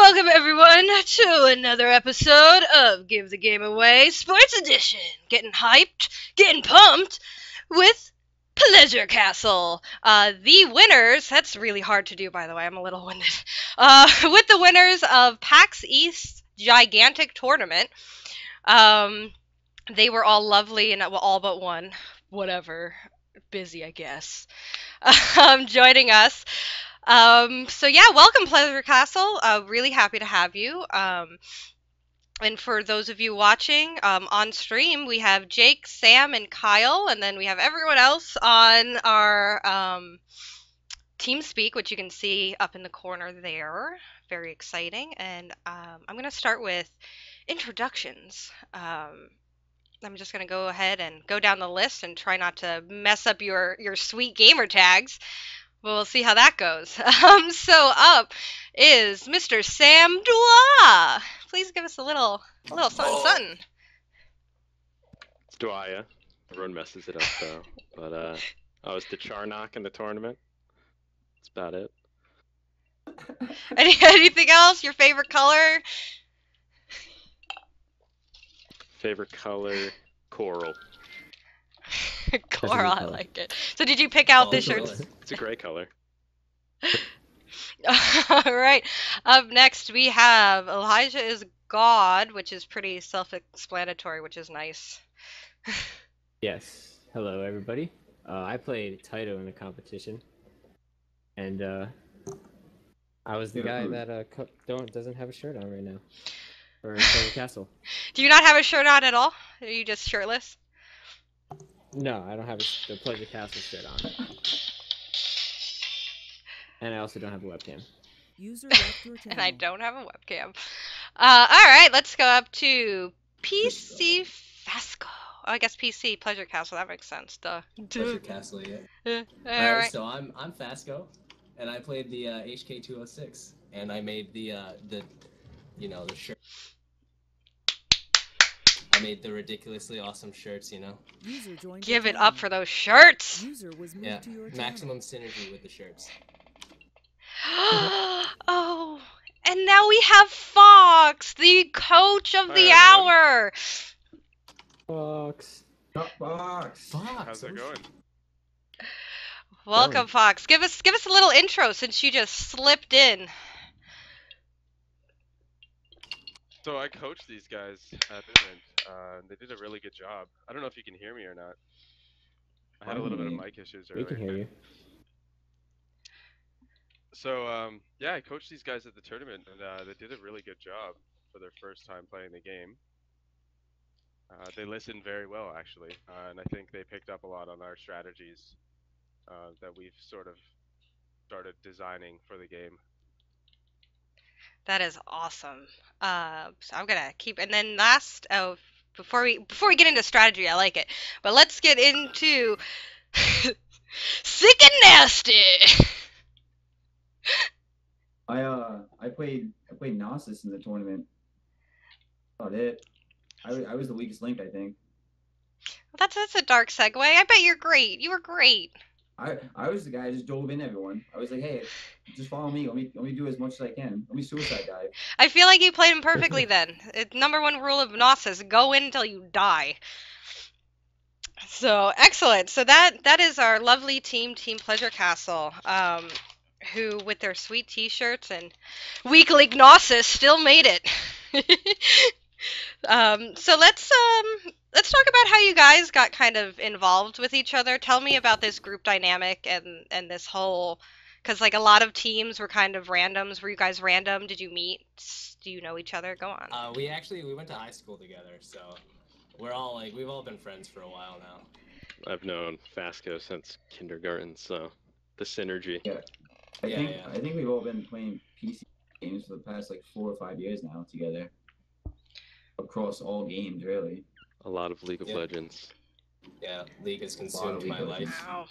Welcome everyone to another episode of Give the Game Away Sports Edition. Getting hyped, getting pumped with Pleasure Castle. The winners, that's really hard to do by the way, I'm a little winded. With the winners of PAX East Gigantic Tournament. They were all lovely and all but one. Whatever. Busy, I guess. Joining us. So yeah, welcome Pleasure Castle. Really happy to have you. And for those of you watching on stream, we have Jake, Sam, and Kyle, and then we have everyone else on our TeamSpeak, which you can see up in the corner there. Very exciting. And I'm gonna start with introductions. I'm just gonna go ahead and go down the list and try not to mess up your sweet gamer tags. We'll see how that goes. So up is Mr. Sam Dua. Please give us a little something. It's Dwyer. Everyone messes it up though. But I was the Charnock in the tournament. That's about it. Anything else? Your favorite color? Favorite color? Coral. Coral, I like it. So did you pick out the shirts? It's a great color. Alright, up next we have Elijah is God, which is pretty self-explanatory, which is nice. Yes. Hello, everybody. I played Taito in the competition, and I was the guy that doesn't have a shirt on right now for Pleasure Castle. Do you not have a shirt on at all? Are you just shirtless? No, I don't have the Pleasure Castle shirt on. And I also don't have a webcam. User left your channel. And I don't have a webcam. Alright, let's go up to PC Fasco. Oh, I guess PC Pleasure Castle, that makes sense. Duh. Pleasure Castle, yeah. Alright. So I'm Fasco, and I played the HK206, and I made the shirt. I made the ridiculously awesome shirts, you know. User joined Give your it up channel. for those shirts! User was moved Yeah, to your channel. maximum synergy with the shirts. Oh, and now we have Fox, the coach of the hour. Fox. Fox. How's it going? Welcome, Fox. Give us a little intro since you just slipped in. So I coached these guys at the event. They did a really good job. I don't know if you can hear me or not. I had a little bit of mic issues earlier. We can hear you. So, yeah, I coached these guys at the tournament, and they did a really good job for their first time playing the game. They listened very well, actually, and I think they picked up a lot on our strategies that we've sort of started designing for the game. That is awesome. So I'm gonna keep, and then last, before we get into strategy, I like it, but let's get into Sick and Nasty. I played Gnosis in the tournament. About it. I was the weakest link, I think. That's a dark segue. I bet you're great. You were great. I was the guy who just dove in everyone. I was like, hey, just follow me. Let me do as much as I can. Let me suicide dive. I feel like you played him perfectly then. Number one rule of Gnosis, go in until you die. So, excellent. So that is our lovely Team Pleasure Castle, who, with their sweet t-shirts and weekly Gnosis, still made it. So let's talk about how you guys got kind of involved with each other. Tell me about this group dynamic and this whole, because like a lot of teams were kind of randoms. Were you guys random? Did you meet? Do you know each other? Go on. We went to high school together, so we've all been friends for a while now. I've known Fasco since kindergarten, so the synergy. Yeah. I think we've all been playing PC games for the past like 4 or 5 years now together. Across all games, really. A lot of League of Legends. Yeah, League has consumed my life. Wow.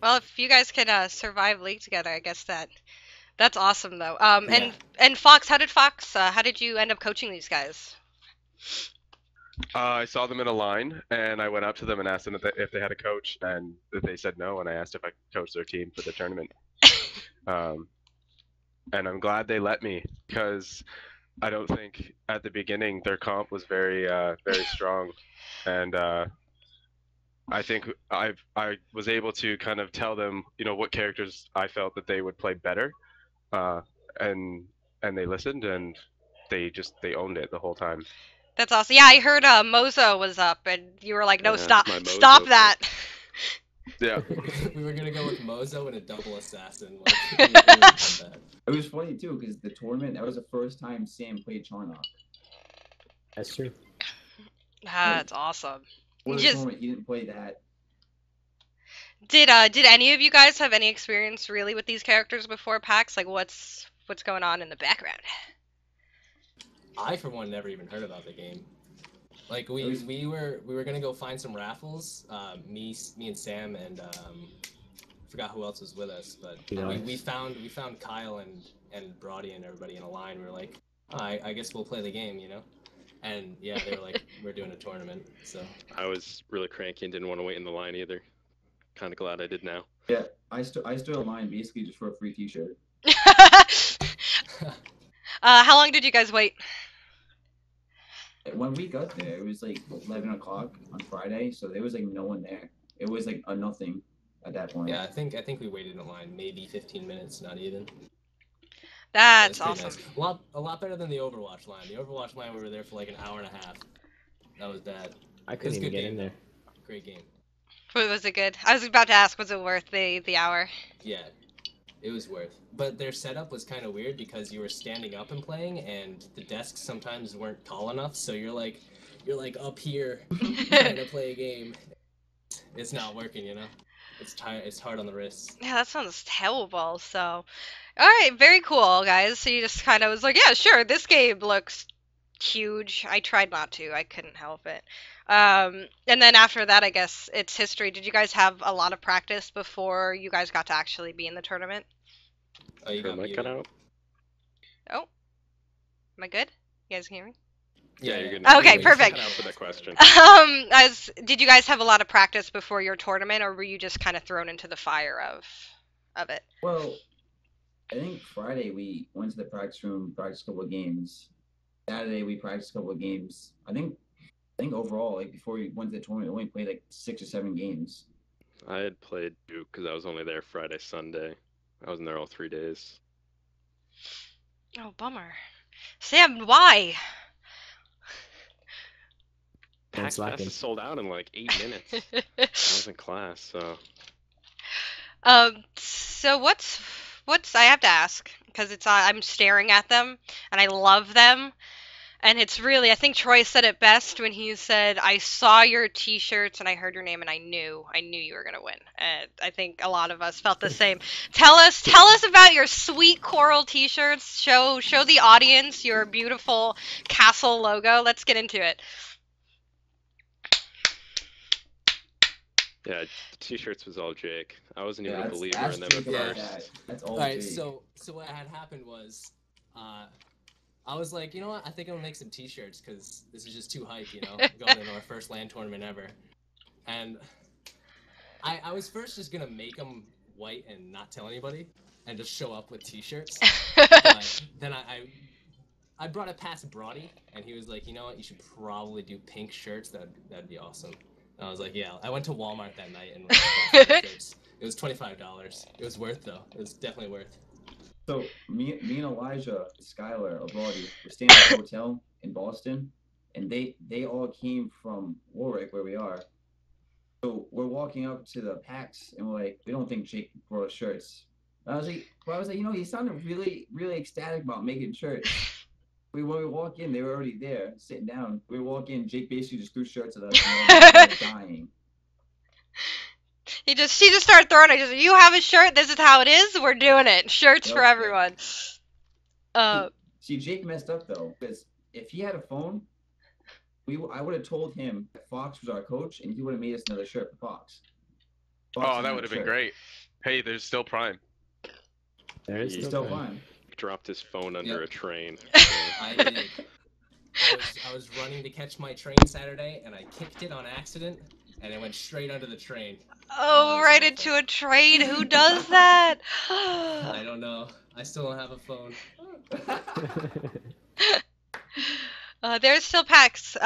Well, if you guys can survive League together, I guess that's awesome though. And Fox, how did you end up coaching these guys? I saw them in a line, and I went up to them and asked them if they had a coach, and they said no, and I asked if I could coach their team for the tournament. and I'm glad they let me because I don't think at the beginning their comp was very strong, and I think I was able to kind of tell them, what characters I felt that they would play better, uh, and they listened and they owned it the whole time. That's awesome. Yeah, I heard Mozo was up, and you were like, "No, Yeah, stop, my Mozo stop pick. that." Yeah. We were gonna go with Mozo and a double assassin. Like, we would've done that. It was funny too because the tournament that was the first time Sam played Charnock. That's true. That's awesome. For the Just- tournament, he didn't play that. Did any of you guys have any experience really with these characters before PAX? Like, what's going on in the background? I, for one, never even heard about the game. Like we were gonna go find some raffles. Me and Sam and forgot who else was with us, but we found Kyle and Brody and everybody in a line. We were like, oh, I guess we'll play the game, you know. And yeah, they were like, we're doing a tournament. So I was really cranky and didn't want to wait in the line either. Kind of glad I did now. Yeah, I stood in line basically just for a free T-shirt. How long did you guys wait? When we got there, it was like 11 o'clock on Friday, so there was like no one there. It was like a nothing at that point. yeah, I think we waited in line maybe 15 minutes, not even. That's It was awesome. pretty nice. A lot better than the Overwatch line. The Overwatch line, we were there for like an hour and a half. That was bad. I couldn't even good get game. in there. Great game. Was it good? I was about to ask, was it worth the hour? Yeah, it was worth. But their setup was kind of weird because you were standing up and playing, and the desks sometimes weren't tall enough. So you're like up here trying to play a game. It's not working, you know. It's hard on the wrists. Yeah, that sounds terrible. So, all right, very cool, guys. So you just kind of was like, yeah, sure, this game looks huge. I tried not to. I couldn't help it. And then after that, I guess it's history. Did you guys have a lot of practice before you guys got to actually be in the tournament? Oh, you Your got mic muted. cut out? Am I good? You guys can hear me? Yeah, you're good. Okay, You perfect. cut out for that question. Did you guys have a lot of practice before your tournament, or were you just kind of thrown into the fire of it? Well, I think Friday we went to the practice room, practiced a couple of games. Saturday we practiced a couple of games. I think overall, like before we went to the tournament, we only played like 6 or 7 games. I had played Duke because I was only there Friday, Sunday. I wasn't there all 3 days. Oh, bummer. Sam, why? Thanks, PAX Larkin. Pass is sold out in like 8 minutes. I was in class, so So what's I have to ask because it's I'm staring at them and I love them, and it's really, I think Troy said it best when he said, "I saw your T-shirts and I heard your name and I knew you were gonna win." And I think a lot of us felt the same. Tell us about your sweet coral T-shirts. Show the audience your beautiful castle logo. Let's get into it. yeah, the t-shirts was all Jake. I wasn't even a that's- believer that's in them at Jake about first. that. That's all. All right, Jake. so what had happened was, I was like, you know what? I think I'm gonna make some T-shirts because this is just too hype, you know, going into our first LAN tournament ever. And I was first just gonna make them white and not tell anybody, and just show up with T-shirts. But then I brought it past Brody, and he was like, you know what? You should probably do pink shirts. That'd be awesome. And I was like, yeah. I went to Walmart that night and bought pink shirts. It was $25. It was worth though. It was definitely worth. So me and Elijah, Skylar, or Brody, were staying at a hotel in Boston, and they all came from Warwick, where we are. So we're walking up to the PAX, and we're like, we don't think Jake brought us shirts. And I was like, you know, he sounded really, really ecstatic about making shirts. When we walk in, they were already there, sitting down. We walk in, Jake basically just threw shirts at us, and we were dying. She just started throwing it. Just, you have a shirt. This is how it is. We're doing it. Shirts for Yep. everyone. See, Jake messed up though, because if he had a phone, I would have told him that Fox was our coach, and he would have made us another shirt for Fox. Fox Oh, is that our would have been shirt. great. Hey, there's still Prime. There is He's It's still still time. fine. Dropped his phone under Yep. a train. I did. I was running to catch my train Saturday, and I kicked it on accident, and it went straight under the train. Oh, that's right awful. into a train. Who does that? I don't know. I still don't have a phone. There's still PAX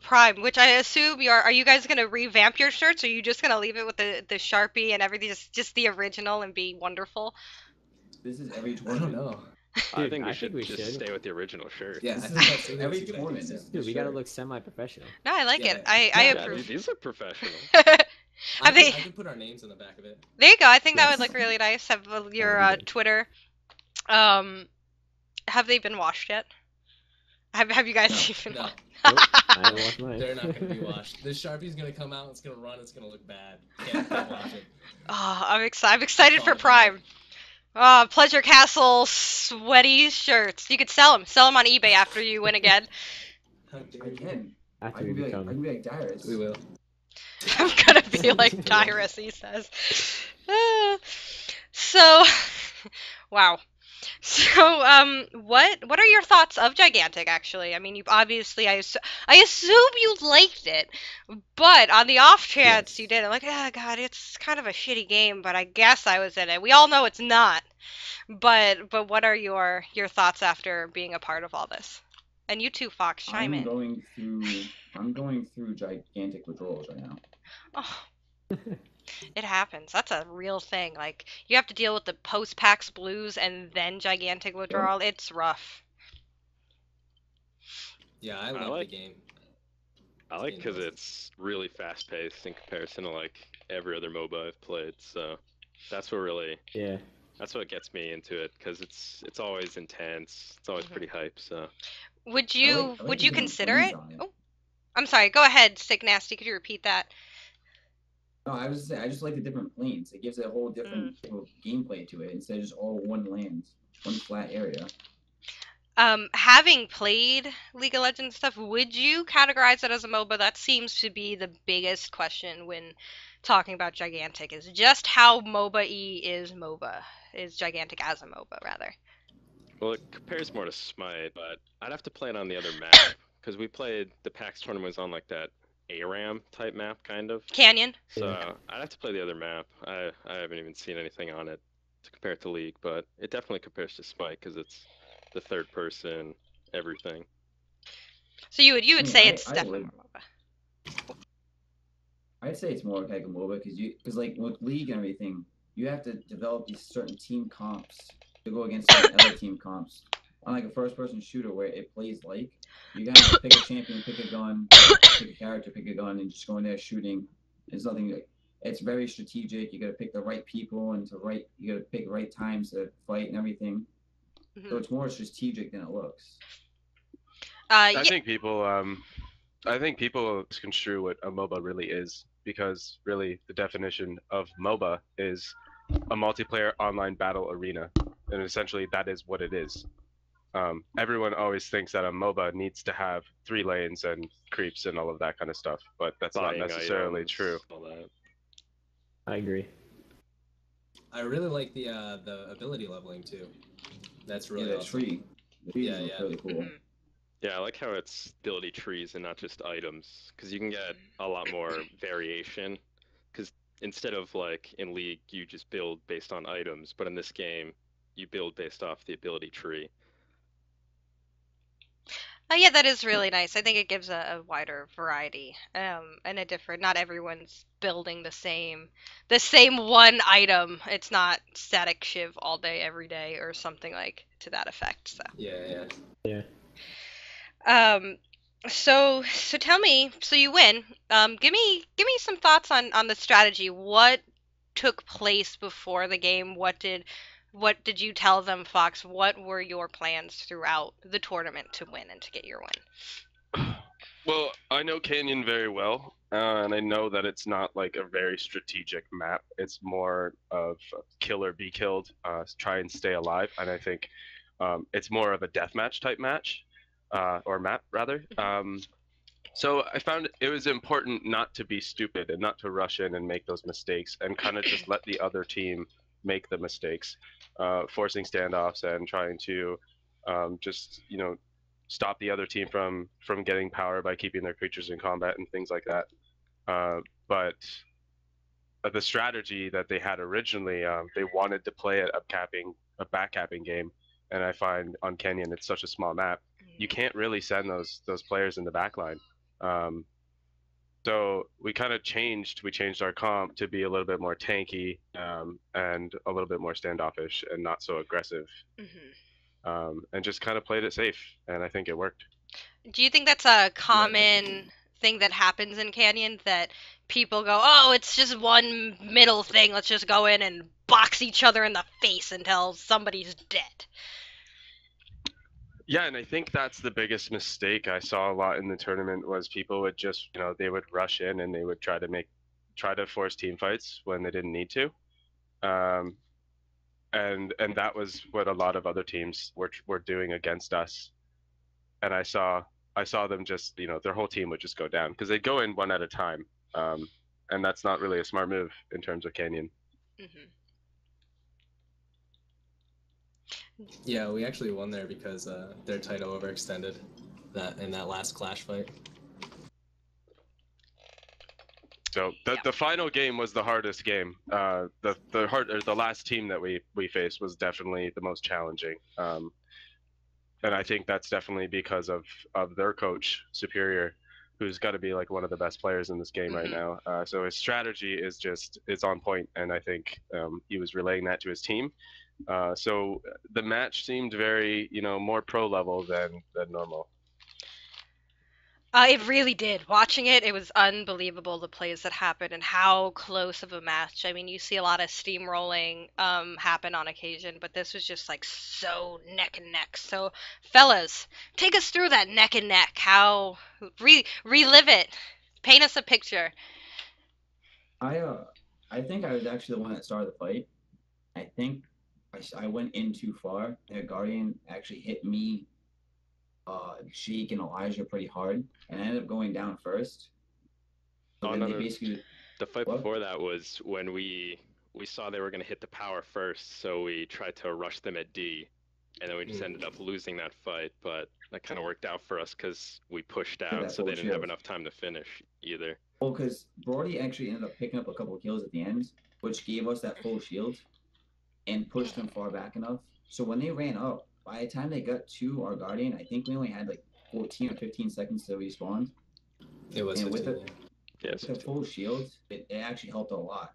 Prime, which I assume you're. Are you guys gonna revamp your shirts, or are you just gonna leave it with the Sharpie and everything, just the original and be wonderful? This is every I don't tournament. know. I Dude, think we I should think we just should. stay with the original shirt. Yeah, I This think is that's a every good idea. tournament. too. This is Dude, the we gotta shirt. look semi-professional. No, I like Yeah, it. I yeah, Yeah, approve. these are professional. Have they? I can put our names on the back of it. There you go. I think that would Yes. look really nice. Have your That'd be good. Twitter. Have they been washed yet? Have you guys No. even? No, Nope, I haven't watched mine. they're not gonna be washed. The Sharpie's gonna come out. It's gonna run. It's gonna look bad. Can't wash it. Oh, I'm excited. I'm excited for Thought about Prime. Pleasure Castle sweaty shirts. You could sell them. Sell them on eBay after you win again. How dare I you. can. I After we can be like, I become. can be like Dyrus. We will. I'm gonna be like Dyrus, he says. So, wow. So, what are your thoughts of Gigantic? Actually, I mean, you obviously, I assume you liked it, but on the off chance Yes. you didn't, like, oh god, it's kind of a shitty game, but I guess I was in it. We all know it's not. But what are your thoughts after being a part of all this? And you too, Fox, chime in. I'm going through gigantic withdrawals right now. Oh, it happens. That's a real thing. Like, you have to deal with the post-PAX blues and then gigantic withdrawal. It's rough. Yeah, I love like- the game. I like because it's really fast paced in comparison to like every other MOBA I've played. So that's what really Yeah. that's what gets me into it because it's always intense. It's always Mhm. pretty hype. So Would I you like would the you different consider planes it? on Oh, I'm sorry. Go ahead, Sick Nasty. Could you repeat that? No, I was just saying, I just like the different planes. It gives it a whole different type of gameplay to it instead of just all one land, one flat area. Having played League of Legends stuff, would you categorize it as a MOBA? That seems to be the biggest question when talking about Gigantic, is just how MOBA-y is MOBA. Is Gigantic as a MOBA, rather. well, it compares more to Smite, but I'd have to play it on the other map because we played the PAX tournament was on like that ARAM type map kind of. Canyon? So Yeah. I'd have to play the other map. I haven't even seen anything on it to compare it to League, but it definitely compares to Smite because it's the third person everything. So you would I mean, say I- it's I definitely would. more MOBA. I'd say it's more like a MOBA because like with League and everything, you have to develop these certain team comps to go against certain other team comps. Unlike a first-person shooter where it plays like, you gotta pick a champion, pick a gun, pick a character, pick a gun, and just go in there shooting. There's nothing like. It's very strategic. You gotta pick the right people and you gotta pick the right times to fight and everything. So Mhm. it's more strategic than it looks. I Yeah, think people misconstrue what a MOBA really is because really the definition of MOBA is a multiplayer online battle arena, and essentially that is what it is. Everyone always thinks that a MOBA needs to have 3 lanes and creeps and all of that kind of stuff, but that's not Buying necessarily items, true. all that. I agree. I really like the ability leveling too. That's really Yeah, the awesome. tree. The trees Yeah, look yeah. really cool. Mhm. Yeah, I like how it's ability trees and not just items, because you can get a lot more variation. Because instead of like in League, you just build based on items, but in this game, you build based off the ability tree. Yeah, that is really nice. I think it gives a wider variety, and a different. Not everyone's building the same one item. It's not static shiv all day, every day, or something like to that effect. So, Yeah, Yeah. so tell me. So you win. Give me some thoughts on the strategy. What took place before the game? What did you tell them, Fox? What were your plans throughout the tournament to win and to get your win? Well, I know Canyon very well, and I know that it's not like a very strategic map. It's more of kill or be killed, try and stay alive, and I think it's more of a deathmatch type match, or map rather. So I found it was important not to be stupid and not to rush in and make those mistakes, and kind of just let the other team make the mistakes, forcing standoffs and trying to just stop the other team from getting power by keeping their creatures in combat and things like that. but the strategy that they had originally, they wanted to play a backcapping game, and I find on Canyon it's such a small map, you can't really send those players in the backline. So we kind of changed our comp to be a little bit more tanky, and a little bit more standoffish and not so aggressive, and just kind of played it safe, and I think it worked. Do you think that's a common thing that happens in Canyon, that people go, oh, it's just one middle thing, let's just go in and box each other in the face until somebody's dead? Yeah, and I think that's the biggest mistake I saw a lot in the tournament, was people would just, they would rush in and they would try to force team fights when they didn't need to. And that was what a lot of other teams were doing against us. And I saw them just, their whole team would just go down because they'd go in one at a time. And that's not really a smart move in terms of Canyon. Yeah, we actually won there because their title overextended in that last clash fight. So the final game was the hardest game. The last team that we faced was definitely the most challenging. And I think that's definitely because of their coach, Superior, who's got to be like one of the best players in this game right now. So his strategy is on point, and I think he was relaying that to his team. So the match seemed very, more pro level than normal. It really did. Watching it, it was unbelievable, the plays that happened and how close of a match. I mean, you see a lot of steamrolling happen on occasion, but this was just like so neck and neck. So, fellas, take us through that neck and neck. How relive it. Paint us a picture. I think I was actually the one that started the fight. I think I went in too far. Their Guardian actually hit me, Jake, and Elijah pretty hard, and I ended up going down first. So then they basically... The fight before that was when we saw they were going to hit the power first, so we tried to rush them at D, and then we just ended up losing that fight, but that kind of worked out for us because we pushed out, so they didn't have enough time to finish either. Well, because Brody actually ended up picking up a couple of kills at the end, which gave us that full shield and pushed them far back enough. So when they ran up, by the time they got to our Guardian, I think we only had like 14 or 15 seconds to respawn. It was 15, with the full shield, it actually helped a lot.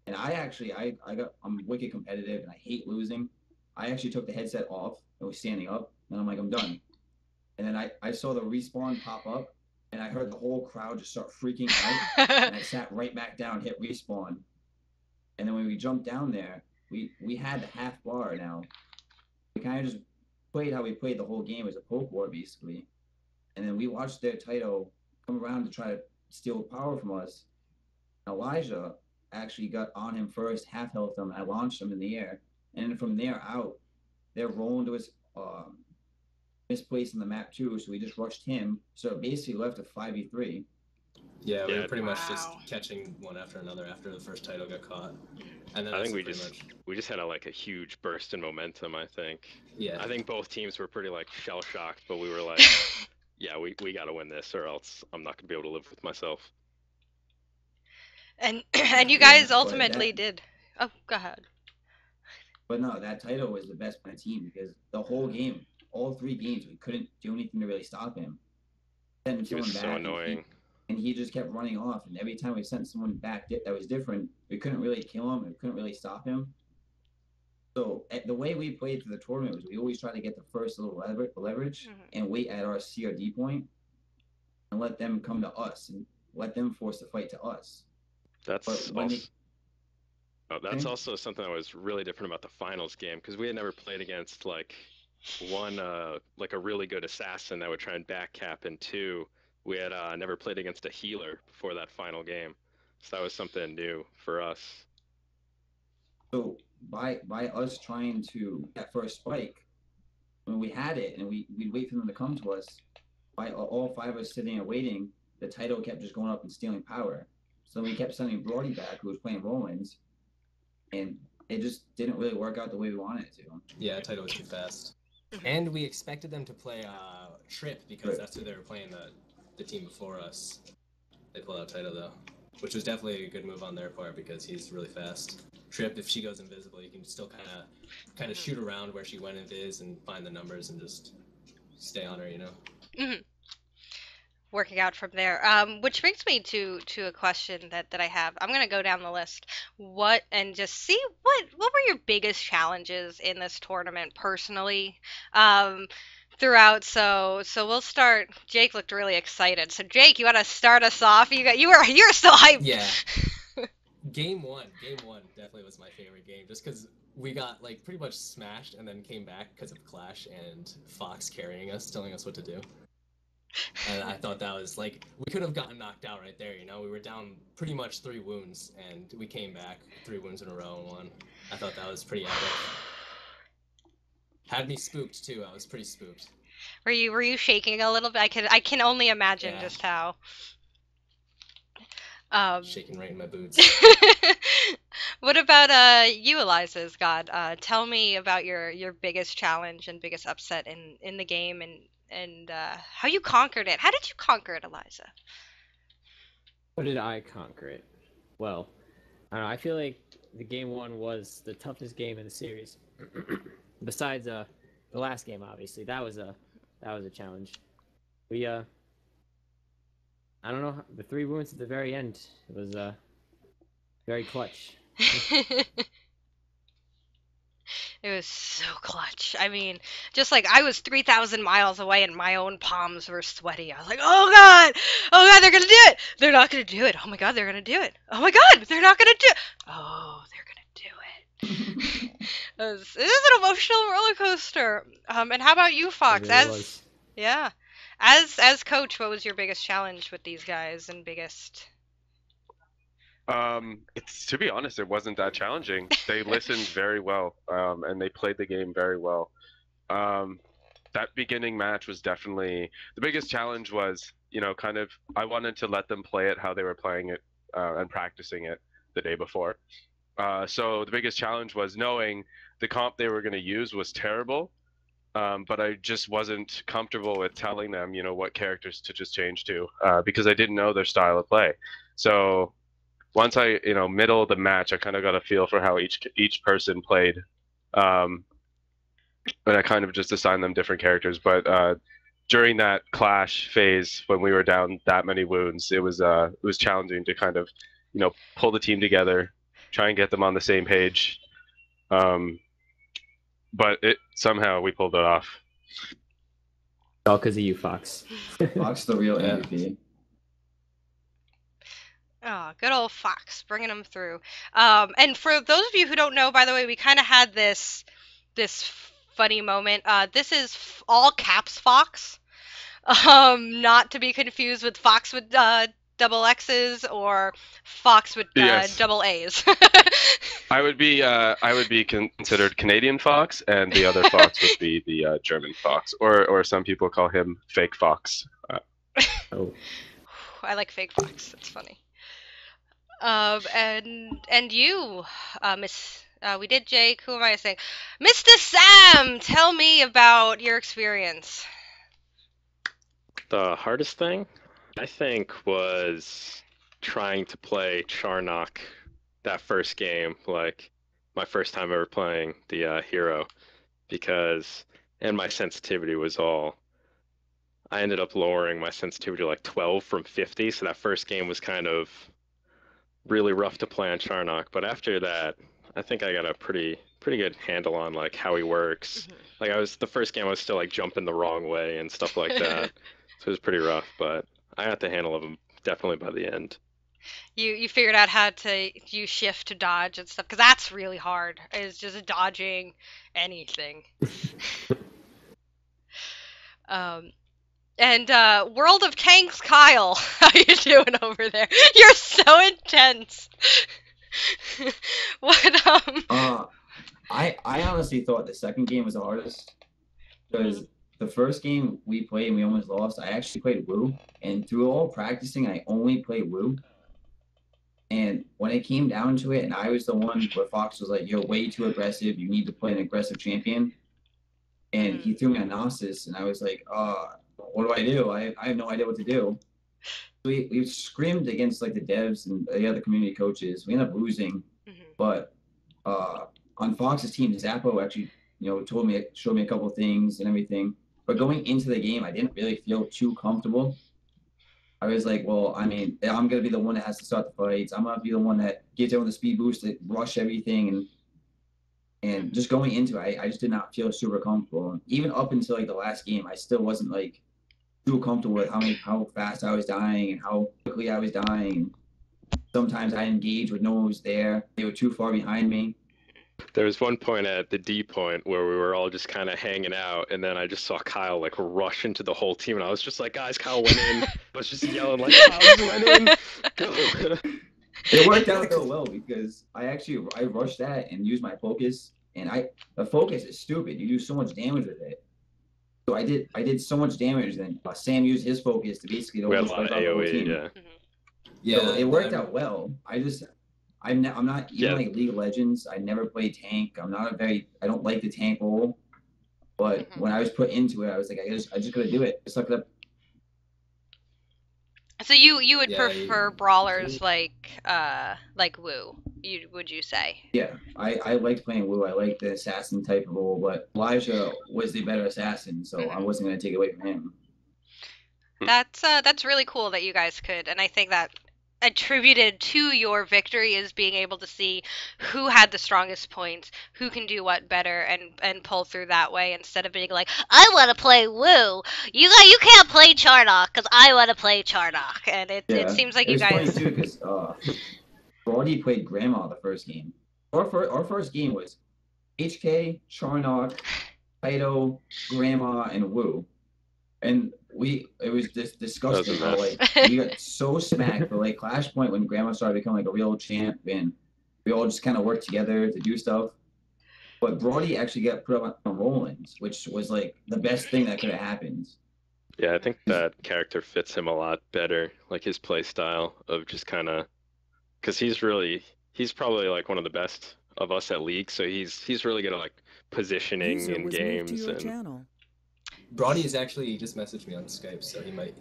And I'm wicked competitive and I hate losing. I actually took the headset off and was standing up, and I'm like, I'm done. And then I saw the respawn pop up, and I heard the whole crowd just start freaking out. And I sat right back down, hit respawn. And then when we jumped down there, we had the half bar now. We kind of just played how we played the whole game as a poke war, basically. And then we watched their title come around to try to steal power from us. Elijah actually got on him first, half health him. I launched him in the air. And then from there out, they're rolling to his misplacing the map too, so we just rushed him. So it basically left a 5v3. Yeah, we were pretty much just catching one after another after the first title got caught. And then I think we just had a huge burst in momentum, I think. Yeah. I think both teams were pretty shell shocked, but we were like, yeah, we gotta win this or else I'm not gonna be able to live with myself. And you guys ultimately did. Oh, go ahead. But no, that title was the best by the team because the whole game, all 3 games, we couldn't do anything to really stop him. He was so annoying. And he just kept running off. And every time we sent someone back that was different, we couldn't really kill him. We couldn't really stop him. So the way we played through the tournament was we always try to get the first little leverage and wait at our CRD point and let them come to us and let them force the fight to us. That's also something that was really different about the finals game because we had never played against one a really good assassin that would try and backcap, and 2, we had never played against a healer before that final game, so that was something new for us. So by us trying to that first spike, when we had it and we'd wait for them to come to us, by all 5 of us sitting and waiting, the title kept just going up and stealing power. So we kept sending Brody back, who was playing Romans, and it just didn't really work out the way we wanted it to. Yeah, title was too fast. And we expected them to play Trip because that's who they were playing the team before us. They pulled out title though. which was definitely a good move on their part because he's really fast. Trip, if she goes invisible, you can still kind of shoot around where she went invis and find the numbers and just stay on her, you know. Mhm. Working out from there. Which brings me to a question that I have. I'm gonna go down the list. What and just see what were your biggest challenges in this tournament personally, throughout. So we'll start. Jake looked really excited. So Jake, you want to start us off? You're so hyped. Yeah. Game one definitely was my favorite game, just because we got like pretty much smashed and then came back because of Clash and Fox carrying us, telling us what to do. And I thought that was like, we could have gotten knocked out right there, you know? We were down pretty much 3 wounds, and we came back 3 wounds in a row and won. I thought that was pretty epic. Had me spooked too. I was pretty spooked. Were you shaking a little bit? I can only imagine Yeah. just how. Shaking right in my boots. What about you, Eliza God? Tell me about your biggest challenge and biggest upset in the game and how you conquered it. How did you conquer it, Eliza? How did I conquer it? Well, I don't know. I feel like the game 1 was the toughest game in the series. Besides the last game, obviously, that was a challenge. We I don't know, the 3 wounds at the very end was very clutch. It was so clutch. I mean, just like I was 3,000 miles away and my own palms were sweaty. I was like, oh God, they're gonna do it. They're not gonna do it. Oh my God, they're gonna do it. Oh my God, they're not gonna do it. Oh, they're gonna do it. It is an emotional roller coaster. And how about you, Fox? It really was. Yeah, as coach, what was your biggest challenge with these guys and biggest? It's, to be honest, it wasn't that challenging. They listened very well, and they played the game very well. That beginning match was definitely the biggest challenge. Was, you know, kind of, I wanted to let them play it how they were playing it and practicing it the day before. So the biggest challenge was knowing the comp they were going to use was terrible, but I just wasn't comfortable with telling them, you know, what characters to just change to, because I didn't know their style of play. So once I, you know, middle of the match, I kind of got a feel for how each person played, and I kind of just assigned them different characters. But during that Clash phase, when we were down that many wounds, it was challenging to kind of, you know, pull the team together, try and get them on the same page. But somehow we pulled it off. All because of you, Fox. Fox the real Yeah. MVP. Oh, good old Fox, bringing them through. And for those of you who don't know, by the way, we kind of had this funny moment. This is all caps Fox, not to be confused with Fox with double X's or Fox with Yes. double A's. I would be considered Canadian Fox, and the other Fox would be the German Fox, or some people call him Fake Fox. Oh, I like fake Fox. It's funny. And you, Miss. We did Jake. Who am I saying? Mr. Sam, tell me about your experience. The hardest thing, I think, was trying to play Charnock that first game, like my first time ever playing the hero, because, and my sensitivity was all, I ended up lowering my sensitivity to like 12 from 50, so that first game was kind of really rough to play on Charnock. But after that, I think I got a pretty good handle on like how he works. Like the first game I was still like jumping the wrong way and stuff like that. So it was pretty rough, but I got the handle of him definitely by the end. You figured out how to use shift to dodge and stuff, because that's really hard. It's just dodging anything. And World of Tanks, Kyle, how you doing over there? You're so intense. What I honestly thought the second game was the hardest because the first game we played and we almost lost. I actually played Wu, and through all practicing, I only played Wu. And when it came down to it, and I was the one where Fox was like, "You're way too aggressive. You need to play an aggressive champion." And he threw me on Gnosis, and I was like, "What do I do? I have no idea what to do." We scrimmed against like the devs and the other community coaches. We ended up losing, but on Fox's team, Zappo actually, showed me a couple things and everything. But going into the game, I didn't really feel too comfortable. I was like, well, I mean, I'm gonna be the one that has to start the fights. I'm gonna be the one that gives everyone the speed boost to rush everything, and just going into it, I just did not feel super comfortable. Even up until like the last game, I still wasn't like too comfortable with how fast I was dying and how quickly I was dying. Sometimes I engaged when no one was there. They were too far behind me. There was one point at the D point where we were all just kind of hanging out, and then I just saw Kyle like rush into the whole team, and I was just like, guys, Kyle went in. I was just yelling like, Kyle just went in. Go. It worked out so well because I rushed that and used my focus, and the focus is stupid. You do so much damage with it. So I did so much damage, and Sam used his focus to basically We had a almost lot of wipe out the whole AoE, team. yeah. Yeah, So it worked out well. I'm not even Yeah. like League of Legends. I never played tank. I don't like the tank role. But when I was put into it, I was like, I just gotta do it. Suck it up. So you would Yeah, prefer brawlers like Wu? Would you say? Yeah, I liked playing Wu. I liked the assassin type of role, but Elijah was the better assassin, so I wasn't gonna take it away from him. That's really cool that you guys could, and I think that attributed to your victory is being able to see who had the strongest points, who can do what better, and pull through that way instead of being like, I want to play Wu, you can't play Charnock because I want to play Charnock, and it seems like you guys. It was funny too because Brody played Grandma the first game. Our first game was HK, Charnock, Kaito, Grandma, and Wu. And it was just disgusting. That was a Like we got so smacked. But like Clash Point, when Grandma started becoming like a real champ, and we all just kind of worked together to do stuff. But Brody actually got put up on Rollins, which was like the best thing that could have happened. Yeah, I think that character fits him a lot better, like his play style of just kind of, because he's probably like one of the best of us at League, so he's really good at like positioning User in was moved to games your and channel. Brody has actually just messaged me on Skype, so he might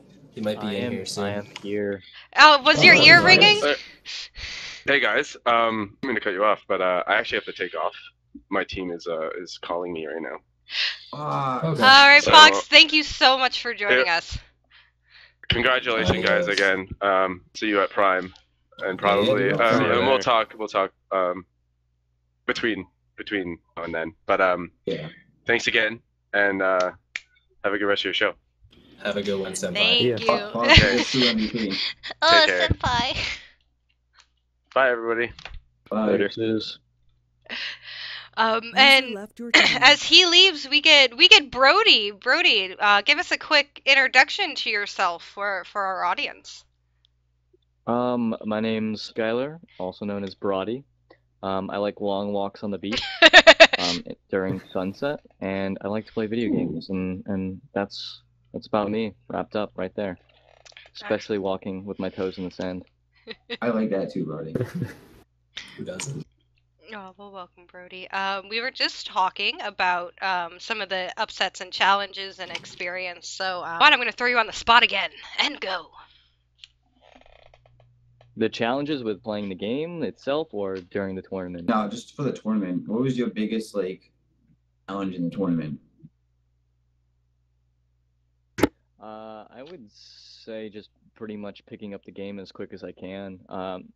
be in here soon. I am here. Oh, was your ear nice. ringing? Hey guys, I'm gonna cut you off, but I actually have to take off. My team is calling me right now. Okay. All right, So- Fox. Thank you so much for joining us. Congratulations, guys, again. See you at Prime, and probably Yeah, see you and we'll there. talk between now and then. But Yeah. thanks again, and have a good rest of your show. Have a good one, Senpai. Thank Yeah. you. Fox is true MVP. Oh, Take care. senpai. Bye, everybody. Bye. Later. User And left your channel. as he leaves, we get Brody. Brody, give us a quick introduction to yourself for our audience. My name's Skylar, also known as Brody. I like long walks on the beach during sunset, and I like to play video games, and that's about me, wrapped up right there. Especially walking with my toes in the sand. I like that too, Brody. Who doesn't? Oh, well, welcome, Brody. We were just talking about some of the upsets and challenges and experience. So, I'm going to throw you on the spot again and go. The challenges with playing the game itself or during the tournament? No, just for the tournament. What was your biggest like challenge in the tournament? I would say just pretty much picking up the game as quick as I can.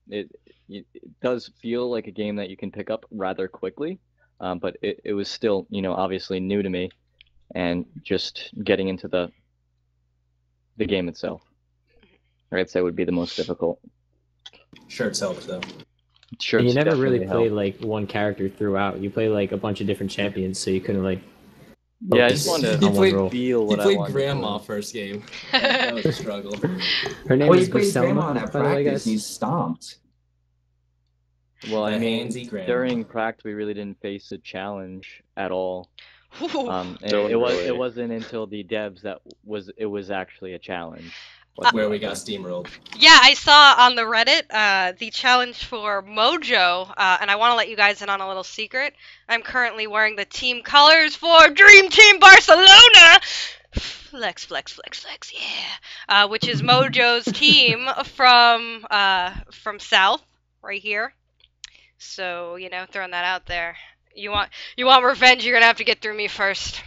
It does feel like a game that you can pick up rather quickly, but it was still, obviously new to me, and just getting into the game itself, I'd say would be the most difficult. Shirts helped though. Sure, And you never really definitely played like one character throughout. You play like a bunch of different champions, so you couldn't like. Yeah, I focus just wanted on to one played- role. feel He what I played wanted. Grandma first game. That was a struggle. Her name Oh, he is played Grandma Griselma, in that by the way, practice. guys. And he stomped. Well, I The mean, handsy Grandma. during practice we really didn't face a challenge at all. Ooh. And Don't really. it wasn't until the devs that it was actually a challenge. Where we got steamrolled. Yeah, I saw on the Reddit the challenge for Mojo, and I want to let you guys in on a little secret. I'm currently wearing the team colors for Dream Team Barcelona. Flex, flex, flex, flex, yeah. Which is Mojo's team from South, right here. So, you know, throwing that out there. You want revenge, you're gonna have to get through me first.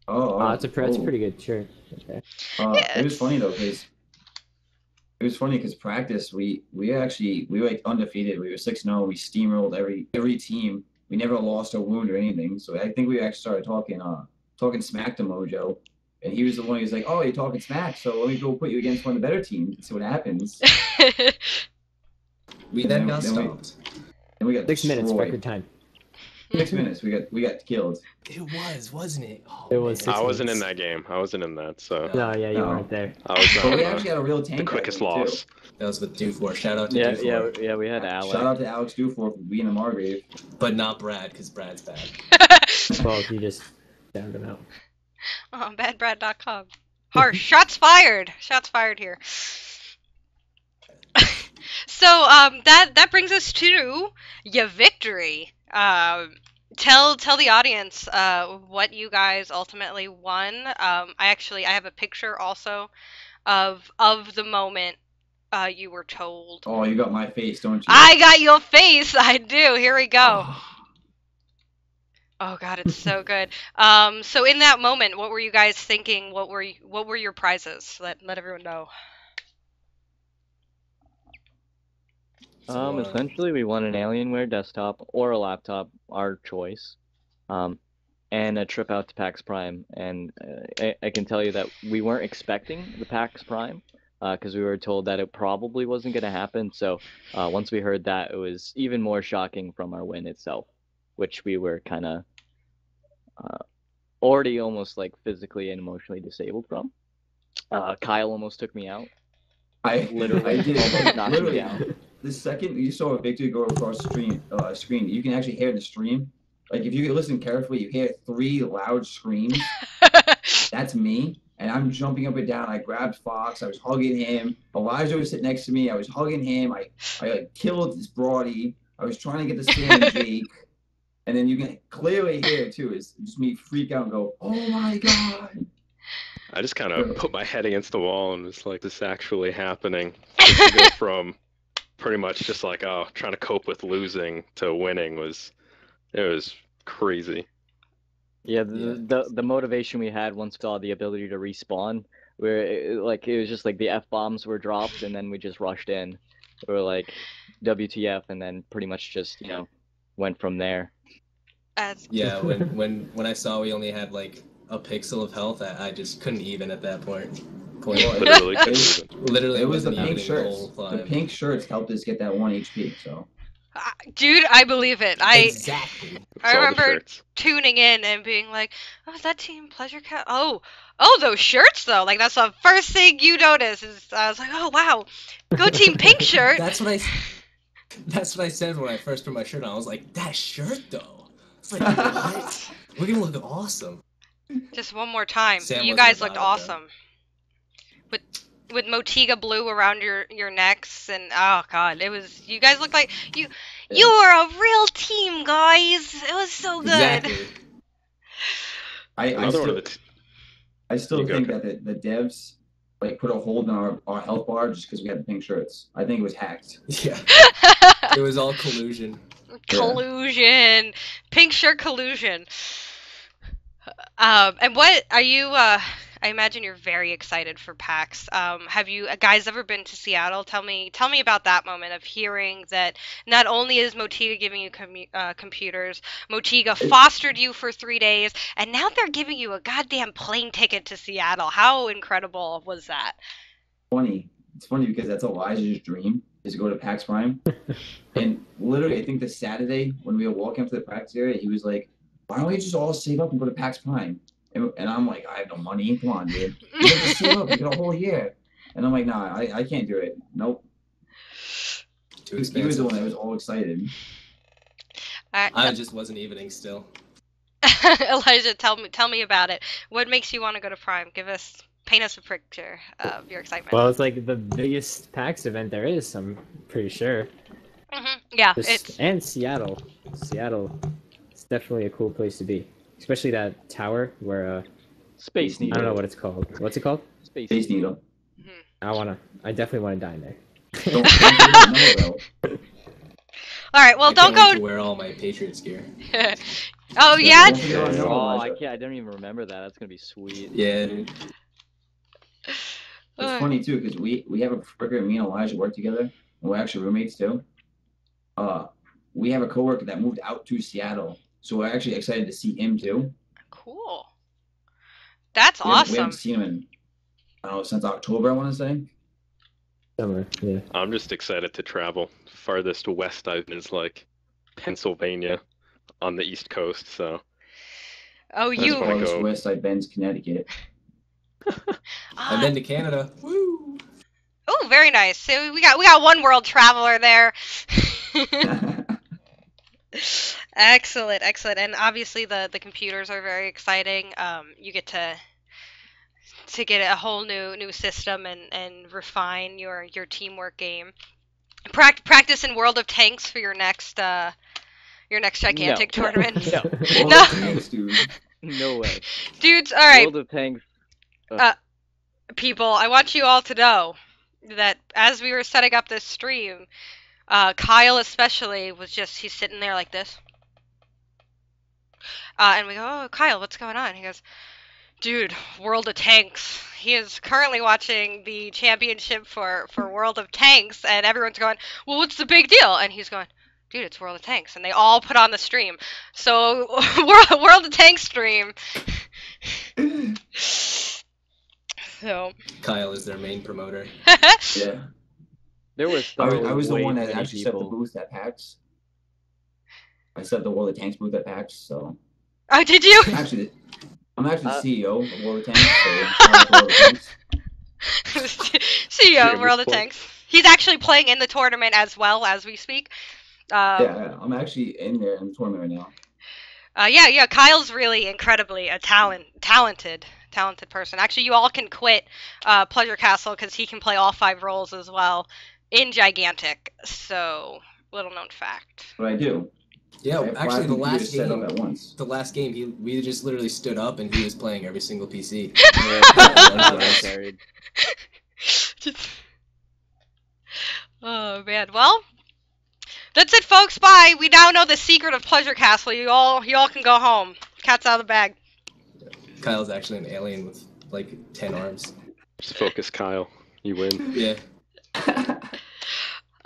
Oh, it's a pretty good shirt. Okay. Yeah, It was funny though, because practice we were like undefeated. We were 6-0. We steamrolled every team. We never lost a wound or anything. So I think we actually started talking smack to Mojo, and he was the one who's like, "Oh, you're talking smack, so let me go put you against one of the better teams and see what happens." We then got stopped. And we got 6 minutes, destroyed. record time. 6 minutes. We got killed. It was, wasn't it? Oh, It was man. 6 I wasn't in minutes. that game. I wasn't in that, so No, yeah, you No. weren't there. I was But we on actually had a real tank. the that quickest game, too. loss. That was with Dufour. Shout out to Yeah, Dufour. yeah, we had Alex. Shout out to Alex Dufour for being a Margrave. But not Brad, because Brad's bad. Well, you just downed him out. Oh, badbrad.com. Harsh. Shots fired. Shots fired here. So that brings us to your victory. Tell the audience what you guys ultimately won. I have a picture also of the moment you were told. Oh, you got my face, don't you? I got your face. I do. Here we go. Oh God, it's so good. So in that moment, what were you guys thinking? What were your prizes? Let everyone know. Essentially, we won an Alienware desktop or a laptop, our choice, and a trip out to PAX Prime. And I can tell you that we weren't expecting the PAX Prime, because we were told that it probably wasn't going to happen. So once we heard that, it was even more shocking from our win itself, which we were kind of already almost like physically and emotionally disabled from. Kyle almost took me out. I did. Almost knocked me Literally, down. the second you saw a victory go across the screen, you can actually hear the stream. Like if you listen carefully, you hear 3 loud screams. That's me, and I'm jumping up and down. I grabbed Fox. I was hugging him. Elijah was sitting next to me. I was hugging him. I like killed this broadie. I was trying to get the Sam and Jake, and then you can clearly hear it too. It's just me freak out and go, "Oh my god!" I just kind of put my head against the wall and was like, this is actually happening. Just to go from pretty much just like, oh, trying to cope with losing to winning was crazy. Yeah, the motivation we had once we saw the ability to respawn, where it was just like the F-bombs were dropped and then we just rushed in. We were like, WTF, and then pretty much just, went from there. Yeah, when I saw we only had like a pixel of health, I just couldn't even at that point. Literally couldn't even. Literally, It was the wasn't pink even the shirts. whole The climb. pink shirts helped us get that 1 HP. So Dude, I believe it. Exactly. It's I all the remember shirts. tuning in and being like, "Oh, is that Team Pleasure Cat? Oh, those shirts though. Like that's the first thing you notice." I was like, "Oh wow, go Team Pink shirt." That's what I said when I first put my shirt on. I was like, that shirt though. It's like, what? We're gonna look awesome. Just one more time. Sam You wasn't guys about looked it, though. awesome. With Motiga blue around your necks, and oh god, you guys looked like you were a real team, guys. It was so good. Exactly. I Another one still, of the I still You go, think Joe. that the devs like put a hold on our health bar just because we had the pink shirts. I think it was hacked. Yeah. It was all collusion. Collusion, pink shirt collusion. And what are you? I imagine you're very excited for PAX. Have you guys ever been to Seattle? Tell me about that moment of hearing that not only is Motiga giving you computers, Motiga fostered you for 3 days, and now they're giving you a goddamn plane ticket to Seattle. How incredible was that? It's funny because that's Elijah's dream is to go to PAX Prime. And literally, I think the Saturday when we were walking up to the practice area, he was like, "Why don't we just all save up and go to PAX Prime?" And I'm like, "I have no money. Come on, dude. You have to save up. You got a whole year." And I'm like, "Nah, I can't do it. Nope." Too He was the expensive. one that was all excited. I just wasn't evening still. Elijah, tell me about it. What makes you want to go to Prime? Paint us a picture of your excitement. Well, it's like the biggest PAX event there is, I'm pretty sure. Yeah, And Seattle. Seattle, it's definitely a cool place to be. Especially that tower where Space I Needle. don't know what it's called. What's it called? Space Space Needle. I definitely want to die in there. Don't forget no, though. All right, well, I don't can't wait to go. wear all my Patriots gear. Oh yeah. Don't forget about Oh, Noah, I Elijah. can't. I don't even remember that. That's gonna be sweet. Yeah, dude. It's funny too because we have a freaking me and Elijah work together, and we're actually roommates too. We have a coworker that moved out to Seattle, so we're actually excited to see him too. Cool. That's We awesome. haven't seen him in I don't know since October. I want to say. Summer, yeah. I'm just excited to travel. Farthest west I've been is like Pennsylvania on the East Coast, so Oh, That's you. wanna farthest go- west I've been is Connecticut. I've been to Canada. Woo! Oh, very nice. So we got one world traveler there. Excellent, excellent. And obviously the computers are very exciting. You get to get a whole new system and refine your teamwork game. Practice in World of Tanks for your next gigantic tournament. No. Well, No. thanks, dude. No way. Dudes, all right, World of Tanks. people, I want you all to know that as we were setting up this stream, Kyle especially he's sitting there like this. And we go, oh, Kyle, what's going on? He goes, dude, World of Tanks. He is currently watching the championship for World of Tanks, and everyone's going, well, what's the big deal? And he's going, dude, it's World of Tanks. And they all put on the stream. So, World of Tanks stream. So. Kyle is their main promoter. Yeah. There was. I was the way one too that many actually set the people. booth at PAX. I set the World of Tanks booth at PAX, so Oh, did you? actually, I'm actually the CEO of World of Tanks. So shout out to World of Tanks. CEO of Shameless World of plug. Tanks. He's actually playing in the tournament as well as we speak. Yeah, I'm actually in there in the tournament right now. Yeah. Kyle's really incredibly a talented person. Actually, you all can quit Pleasure Castle because he can play all 5 roles as well in Gigantic. So, little known fact. But I do. Yeah, I have actually, 5 the computers last set up game, at once. we just literally stood up and he was playing every single PC. Yeah, I carried. Oh man. Well, that's it, folks. Bye. We now know the secret of Pleasure Castle. You all can go home. Cat's out of the bag. Kyle's actually an alien with like 10 arms. Just focus, Kyle. You win. Yeah.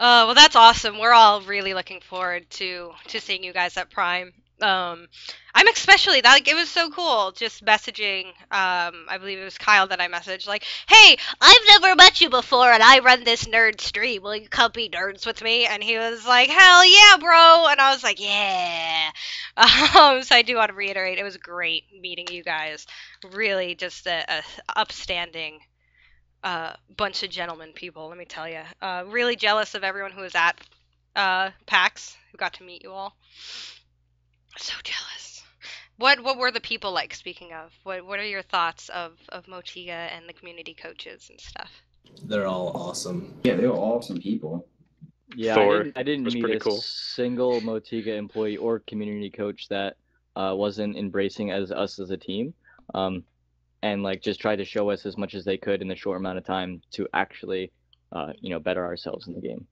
Well, that's awesome. We're all really looking forward to seeing you guys at Prime. I'm especially it was so cool just messaging. I believe it was Kyle that I messaged like, "Hey, I've never met you before, and I run this nerd stream. Will you come be nerds with me?" And he was like, "Hell yeah, bro!" And I was like, "Yeah." So I do want to reiterate, it was great meeting you guys. Really, just a upstanding bunch of gentlemen people, let me tell you. Really jealous of everyone who was at PAX, who got to meet you all. So jealous. What were the people like, speaking of? What are your thoughts of Motiga and the community coaches and stuff? They're all awesome. Yeah, they were awesome people. Yeah, Thor I didn't was meet pretty a cool. single Motiga employee or community coach that wasn't embracing us as a team, and like just tried to show us as much as they could in the short amount of time to actually, better ourselves in the game.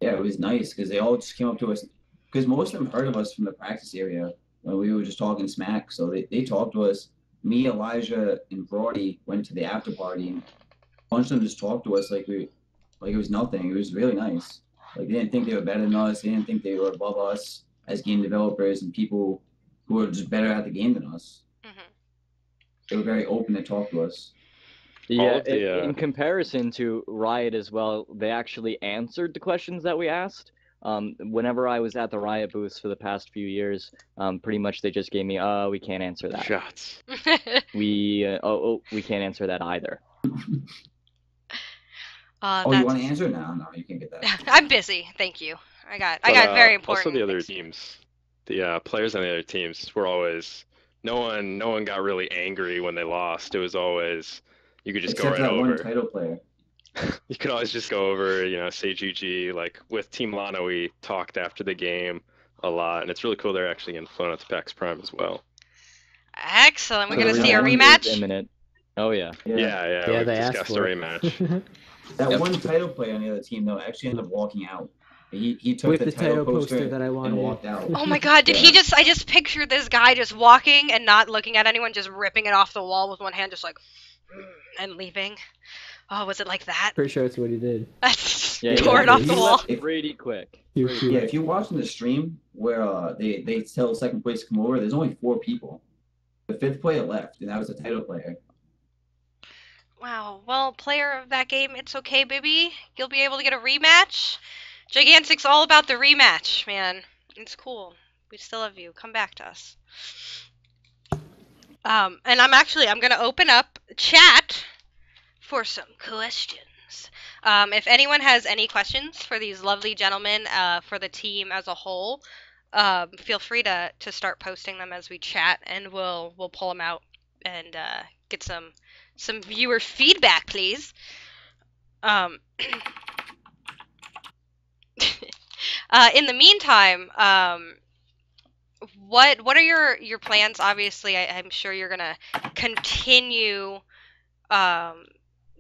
Yeah, it was nice because they all just came up to us because most of them heard of us from the practice area when we were just talking smack. So they talked to us. Me, Elijah, and Brody went to the after party, and a bunch of them just talked to us like it was nothing. It was really nice. Like they didn't think they were better than us. They didn't think they were above us as game developers and people who were just better at the game than us. They were very open to talk to us. Yeah, of the, in comparison to Riot as well, they actually answered the questions that we asked. Whenever I was at the Riot booths for the past few years, pretty much they just gave me, we can't answer that. Shots. We can't answer that either. Oh, you want to answer? No, you can't get that. I'm busy, thank you. I got But, very important. Also, the other things. teams, the players on the other teams were always. No one got really angry when they lost. It was always you could just Except go right that over. one title player. You could always just go over, say GG. Like with Team Lana, we talked after the game a lot, and it's really cool they're actually getting flown out to PAX Prime as well. Excellent. We're So gonna the see a rematch rematch. Is imminent. Oh yeah. Yeah, Yeah, we've they asked discussed a for it. rematch. That Yep. one title player on the other team though actually ended up walking out. He took With the the title poster poster that I and wanted. walked out. Oh my god, did he Yeah. just I just pictured this guy just walking and not looking at anyone, just ripping it off the wall with one hand, just like and leaving. Oh, was it like that? Pretty sure that's what he did. Yeah, Tore it yeah, off he the wall. left- Pretty quick. He- Pretty he- Yeah, quick. if you're watching the stream where they tell second place to come over, there's only 4 people. The 5th player left, and that was the title player. Wow. Well, player of that game, it's okay, baby. You'll be able to get a rematch. Gigantic's all about the rematch, man. It's cool. We still love you. Come back to us. And I'm gonna open up chat for some questions. If anyone has any questions for these lovely gentlemen, for the team as a whole, feel free to start posting them as we chat, and we'll pull them out and get some viewer feedback, please. In the meantime, what are your plans? Obviously, I'm sure you're gonna continue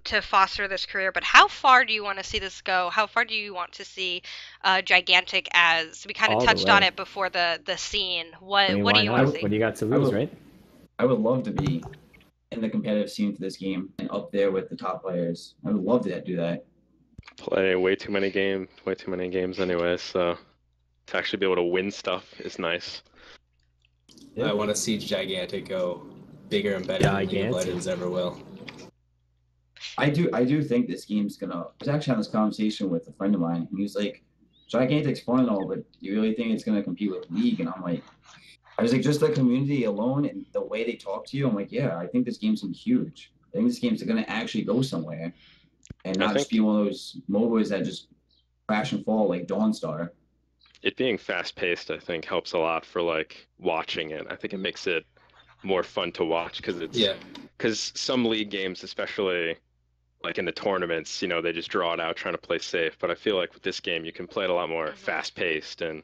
to foster this career, but how far do you want to see this go? How far do you want to see Gigantic, as we kind of All the touched on way. it before the scene? What I mean, what do why you not? want to see? What do you got to I lose, will- right? I would love to be in the competitive scene for this game and up there with the top players. I would love to do that. Play way too many games anyway, so to actually be able to win stuff is nice. Yeah. I want to see Gigantic go bigger and better than League of Gigantic. Legends ever will. I do think this game's gonna. I was actually having this conversation with a friend of mine, and he was like, "Gigantic's fun and all, but do you really think it's gonna compete with League?" And I'm like, I was like, just the community alone and the way they talk to you, I'm like, yeah, I think this game's gonna be huge. I think this game's gonna actually go somewhere, and I not just think- be one of those MOBAs that just crash and fall like Dawnstar. It being fast paced, I think, helps a lot for like watching it. I think it makes it more fun to watch because it's Yeah. because some league games, especially like in the tournaments, you know, they just draw it out trying to play safe. But I feel like with this game, you can play it a lot more Mhm. fast paced, and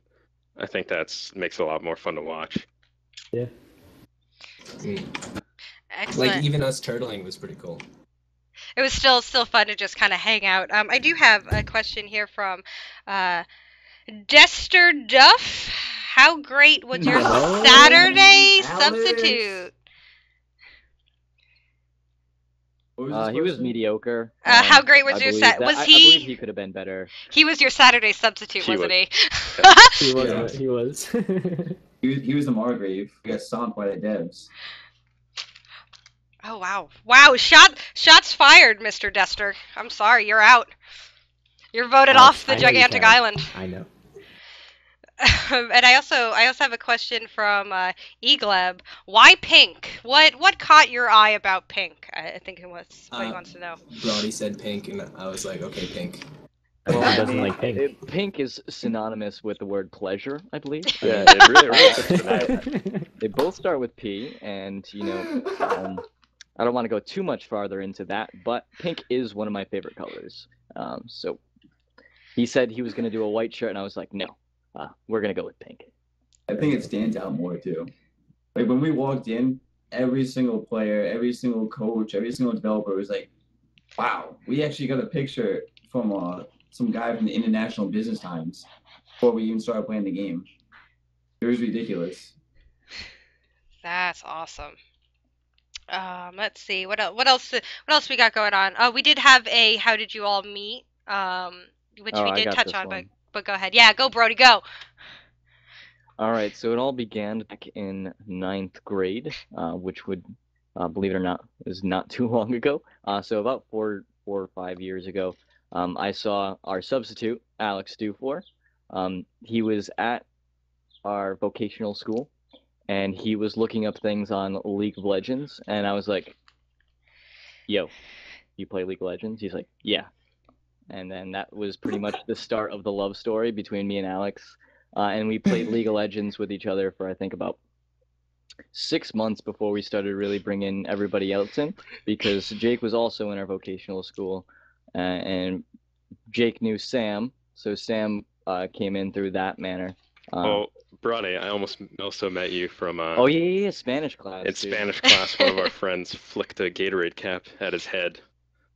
I think that's makes it a lot more fun to watch. Excellent. Like even us turtling was pretty cool. It was still fun to just kind of hang out. I do have a question here from Dester Duff. How great was your No, Saturday Alex. substitute? What was his He was question? mediocre. How great was I your believe set? that- Was I believe he? he could have been better. He was your Saturday substitute, He wasn't he? He was. Yeah. He was. He was the Margrave. He got stomped by the devs. Oh wow! Wow! Shots fired, Mr. Dester. I'm sorry, you're out. You're voted Alex, off the I know you gigantic can. island. I know. And I also have a question from Egleb. Why pink? What caught your eye about pink? I think it was what he wants to know. Brody said pink, and I was like, okay, pink. Everyone I doesn't mean, like pink. Pink is synonymous with the word pleasure, I believe. Yeah, it really fits tonight. They both start with P, and I don't want to go too much farther into that, but pink is one of my favorite colors. So he said he was going to do a white shirt, and I was like, no, we're going to go with pink. I think it stands out more too. Like when we walked in, every single player, every single coach, every single developer was like, "Wow, we actually got a picture from some guy from the International Business Times before we even started playing the game." It was ridiculous. That's awesome. Let's see what else we got going on. Oh, we did have a how did you all meet? Which Oh, we I did got touch this on, one. but go ahead. Yeah, go Brody, go. All right, so it all began back in 9th grade, which would, believe it or not, is not too long ago. So about four or 5 years ago, I saw our substitute, Alex Dufour. He was at our vocational school, and he was looking up things on League of Legends, and I was like, yo, you play League of Legends? He's like, yeah. And then that was pretty much the start of the love story between me and Alex. And we played League of Legends with each other for, I think, about 6 months before we started really bringing everybody else in, because Jake was also in our vocational school, and Jake knew Sam, so Sam came in through that manner. Well, Bronny, I almost also met you from Oh yeah, Spanish class. in dude. Spanish class. One of our friends flicked a Gatorade cap at his head,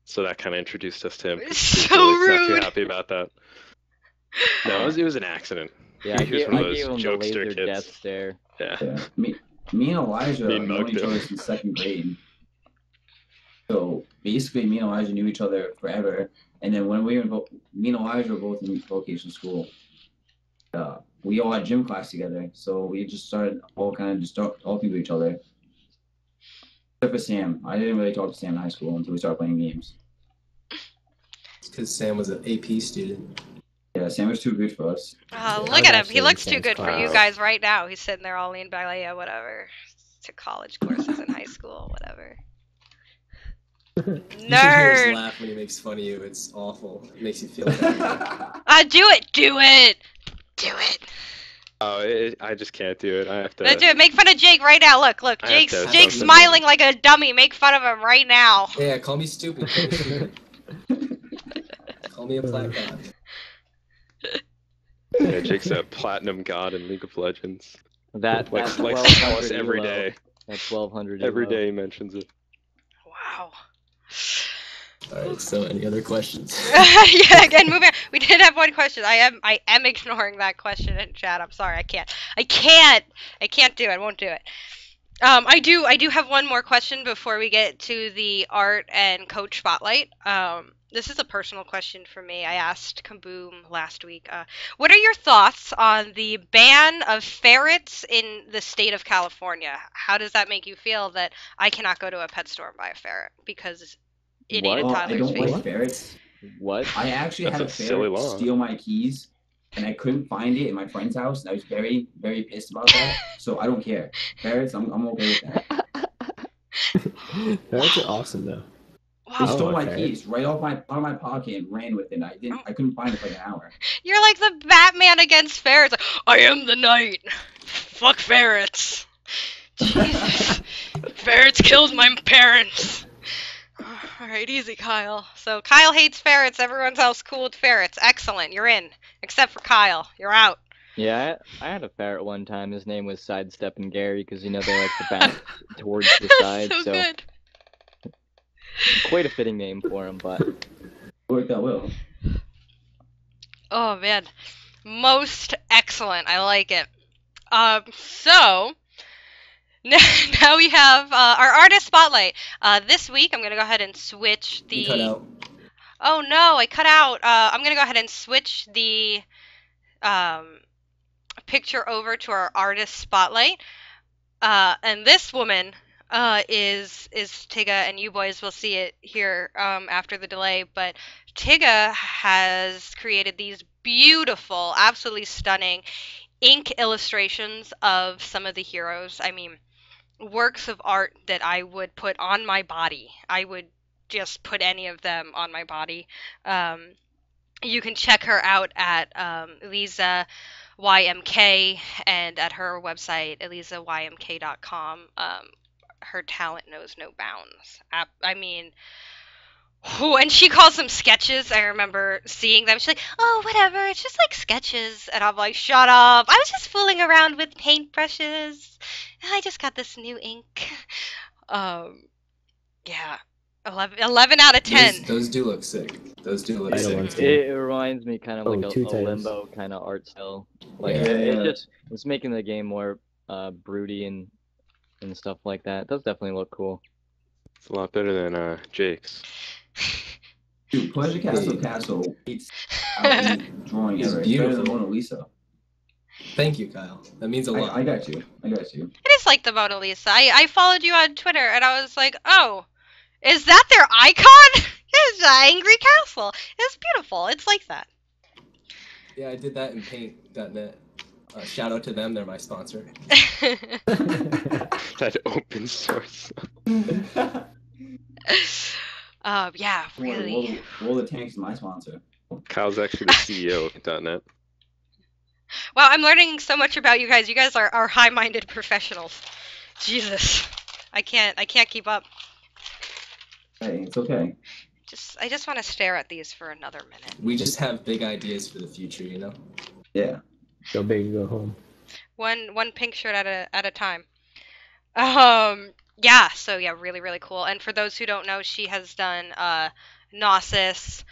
so that kind of introduced us to him. 'cause he was So really not too rude. happy about that. No, it was an accident. Yeah, I He was gave, one I of those gave him the jokester laser kids. death stare. Yeah. Yeah. Me and Elijah Me have and known Mug each do. other since second grade. So basically, me and Elijah knew each other forever. And then when we were me and Elijah were both in vocation school. We all had gym class together, so we just started all kind of just talking to each other. Except for Sam, I didn't really talk to Sam in high school until we started playing games. It's because Sam was an AP student. Yeah, Sam was too good for us. Oh, I look was at him. actually He in looks too Sam's good for you class. guys right now. He's sitting there all leaned back like, yeah, whatever. To college courses in high school, whatever. You should hear his Nerd. laugh when he makes fun of you. It's awful. It makes you feel bad. Do it. Do it. Do it. Oh, I just can't do it. I have to. Do it. Make fun of Jake right now. Look. I have Jake's to Jake's something. smiling like a dummy. Make fun of him right now. Yeah, call me stupid. Call me stupid. Call me a flat god. Yeah, Jake's a platinum god in League of Legends. That Likes that's to tell 1200 us every elo. day. That's 1200 Every elo. day he mentions it. Wow. Alright, so any other questions? Yeah, again, moving on. We did have one question. I am ignoring that question in chat. I'm sorry. I can't do it. I won't do it. I do have one more question before we get to the art and coach spotlight. This is a personal question for me. I asked Kaboom last week. What are your thoughts on the ban of ferrets in the state of California? How does that make you feel that I cannot go to a pet store and buy a ferret because it ate a What? I toddler's don't face? like ferrets. What? I actually That's had a a silly ferret law. steal my keys, and I couldn't find it in my friend's house, and I was very, very pissed about that. So I don't care. Ferrets, I'm okay with that. Ferrets are awesome though. They Wow, stole want my a ferret. keys right out of my pocket and ran with it. I couldn't find it for like an hour. you're like the Batman against ferrets. Like, I am the knight. Fuck ferrets. Jesus. Ferrets killed my parents. Alright, easy, Kyle. So Kyle hates ferrets. Everyone else cool with ferrets. Excellent. You're in. Except for Kyle. You're out. Yeah, I had a ferret one time. His name was Sidestepping Gary because you know they like to back towards the side. so So good. quite a fitting name for him, but It worked out well. Oh man, most excellent. I like it. So now we have our artist spotlight. This week I'm gonna go ahead and switch the. You cut out. Oh no, I cut out. I'm gonna go ahead and switch the picture over to our artist spotlight. And this woman is Tigga, and you boys will see it here after the delay. But Tigga has created these beautiful, absolutely stunning ink illustrations of some of the heroes. I mean, works of art that I would put on my body. I would just put any of them on my body. You can check her out at Lisa YMK and at her website, elisaymk.com. Her talent knows no bounds. I mean, and she calls them sketches. I remember seeing them. She's like, oh, whatever, it's just like sketches. And I'm like, shut up. I was just fooling around with paintbrushes. I just got this new ink. Yeah. 11 out of 10. Those do look sick. Those do look I don't sick. want to. it reminds me kind of like two a titles. limbo kind of art style. Like Yeah. it's making the game more broody and stuff like that. It does definitely look cool. It's a lot better than Jake's. Dude, Pleasure Castle beats out drawing It's ever. It's better than beautiful. Mona Lisa. Thank you, Kyle. That means a lot. I got you. It is like the Mona Lisa. I followed you on Twitter and I was like, oh, is that their icon? It's an angry castle. It's beautiful. It's like that. Yeah, I did that in paint.net. Shout out to them. They're my sponsor. That open source. Yeah, really. Roll the Tanks is my sponsor. Kyle's actually the CEO of .net. Wow, I'm learning so much about you guys. You guys are high-minded professionals. Jesus. I can't keep up. Hey, it's okay. I just want to stare at these for another minute. We just have big ideas for the future, you know? Yeah. Go big, go home. one pink shirt at a time. Yeah, so yeah, really, really cool. And for those who don't know, she has done Gnosis,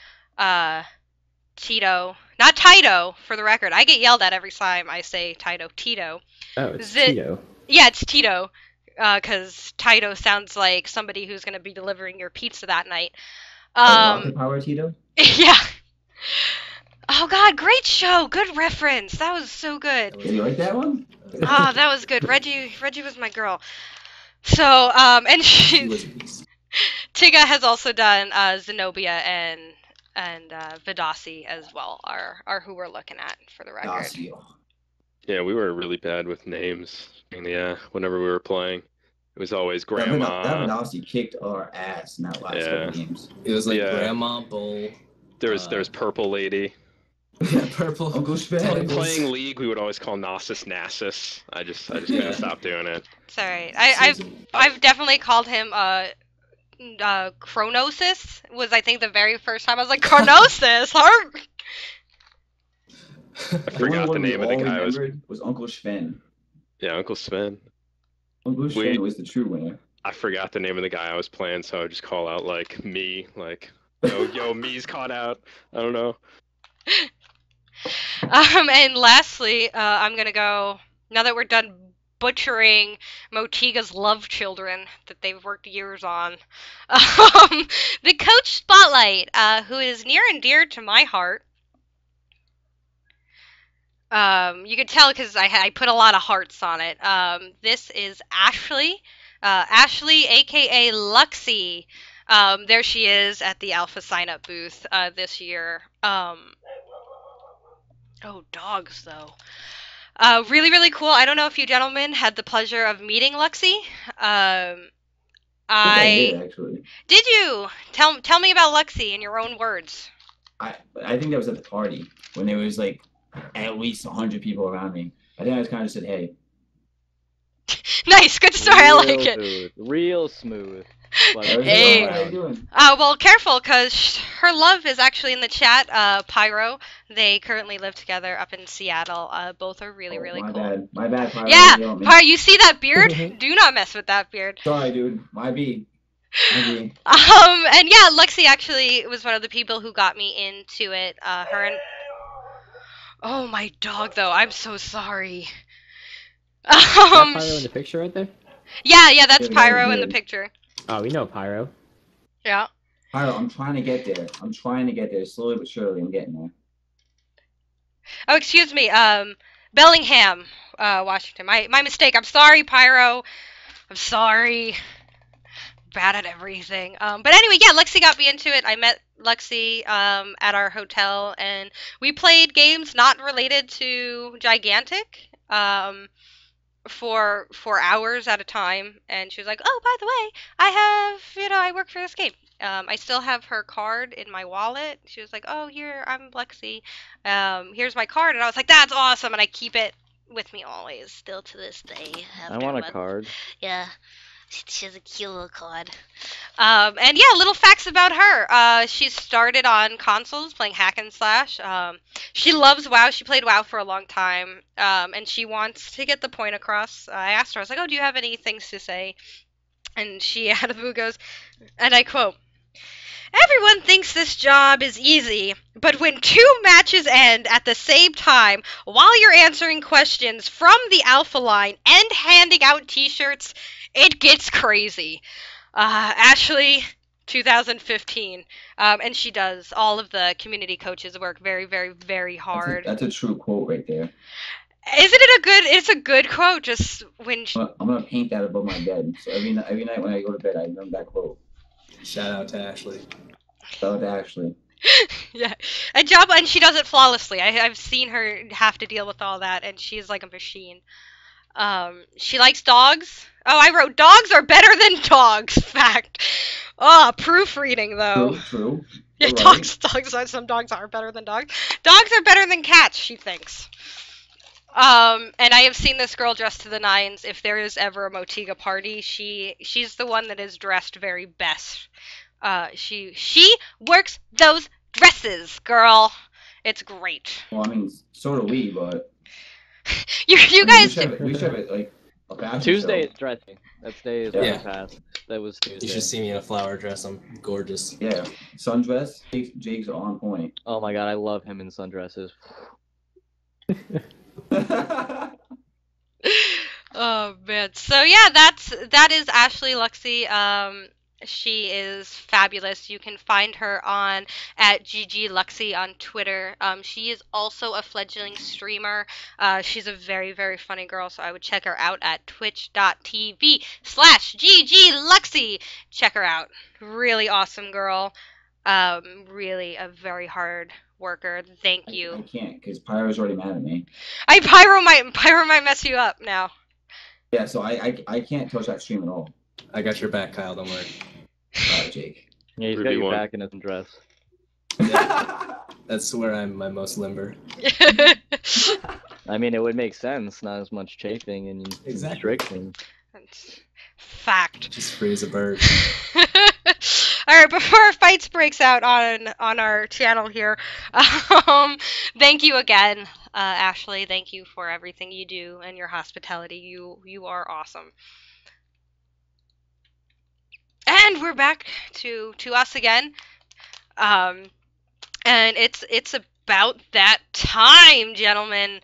Tito, not Tito, for the record. I get yelled at every time I say Tito. Tito. Oh, it's Zit- Tito. Yeah, it's Tito. Because Tito sounds like somebody who's going to be delivering your pizza that night. Rocket Power Tito? Yeah. Oh God, great show. Good reference. That was so good. Did you like that one? Oh, that was good. Reggie was my girl. So, and She was she, a beast. Tiga has also done Zenobia and Vidasi as well. Are who we're looking at for the record. Dacio. Yeah, we were really bad with names. Yeah, whenever we were playing, it was always That Grandma. Dacio kicked our ass in that last couple games. It was like Yeah. Grandma, Bull, There's Purple Lady. Purple. Uncle Sven. Playing League, we would always call Gnosis Nasus. I just gotta stop doing it. It's alright. I've definitely called him Chronosis was I think the very first time I was like Chronosis. Huh? I forgot the name of the guy. Was Uncle Sven. Yeah, Uncle Sven. Uncle Sven was the true winner. I forgot the name of the guy I was playing, so I would just call out like me, like yo, me's caught out. I don't know. And lastly, I'm gonna go now that we're done butchering Motiga's love children that they've worked years on. The coach spotlight, who is near and dear to my heart. You could tell because I put a lot of hearts on it. This is Ashley. Ashley, aka Luxie. There she is at the Alpha sign-up booth this year. Oh, dogs, though. Really, really cool. I don't know if you gentlemen had the pleasure of meeting Luxie. I did, actually. Did you? Tell me about Luxie in your own words. I think that was at the party when there was like at least 100 people around me. I think I just kind of said, "Hey." Nice, good story. I like it. Smooth. Real smooth. Like, Hey. How you doing? Well, careful, because her love is actually in the chat. Pyro. They currently live together up in Seattle. Both are really, really my cool. bad. My bad, Pyro. Yeah, You know me. Pyro, you see that beard? Do not mess with that beard. Sorry, dude. My B. And yeah, Lexi actually was one of the people who got me into it. Her and oh, my dog, though. I'm so sorry. Is that Pyro in the picture right there? Yeah, that's Yeah, Pyro in the good. picture. Oh, we know Pyro. Yeah. Pyro, I'm trying to get there. Slowly but surely. I'm getting there. Oh, excuse me. Bellingham, Washington. My mistake. I'm sorry, Pyro. I'm sorry. Bad at everything. But anyway, yeah, Lexi got me into it. I met Lexi at our hotel, and we played games not related to Gigantic for hours at a time. And she was like, "Oh, by the way, I work for this game." I still have her card in my wallet. She was like, "Oh, here, I'm Lexi. Here's my card." And I was like, "That's awesome," and I keep it with me always, still to this day. I want a card. Yeah. She has a cute little card. And yeah, little facts about her. She started on consoles playing hack and slash. She loves WoW. She played WoW for a long time. And she wants to get the point across. I asked her, I was like, "Oh, do you have any things to say?" And she out of the blue goes, and I quote, "Everyone thinks this job is easy, but when 2 matches end at the same time while you're answering questions from the Alpha line and handing out t-shirts, it gets crazy." Ashley, 2015. And she does all of the community coaches work very, very, very hard. That's a true quote right there. Isn't it it's a good quote, just when she... I'm gonna paint that above my bed. So every night when I go to bed, I remember that quote. Shout out to Ashley. Shout out to Ashley. Yeah, and she does it flawlessly. I've seen her have to deal with all that, and she's like a machine. She likes dogs. Oh, I wrote dogs are better than dogs. Fact. Oh, proofreading though. True. Yeah, You're right. some dogs are better than dogs. Dogs are better than cats, she thinks. And I have seen this girl dressed to the nines. If there is ever a Motiga party, she's the one that is dressed very best. She works those dresses, girl. It's great. Well, I mean, so do we, but You I mean, guys. we should have it like a fashion Tuesday show. is dressing. That day is Yeah. way past. That was Tuesday. You should see me in a flower dress. I'm gorgeous. Yeah, sundress. Jake's on point. Oh my god, I love him in sundresses. Oh man. So yeah, that is Ashley Luxie. She is fabulous. You can find her on at GG Luxie on Twitter. She is also a fledgling streamer. She's a very, very funny girl, so I would check her out at twitch.tv/GG Luxie. Check her out. Really awesome girl. Really a very hard worker. Thank I you. can't because Pyro's already mad at me. Pyro might mess you up now. Yeah, so I can't touch that stream at all. I got your back, Kyle. Don't worry. All right, Jake. Yeah, he's got Ruby your won. back in his dress. That's where I'm my most limber. I mean, it would make sense. Not as much chafing and Exactly. restriction. That's fact. Just free as a bird. All right, before fights breaks out on our channel here, thank you again, Ashley. Thank you for everything you do and your hospitality. You are awesome. And we're back to us again. And it's about that time, gentlemen.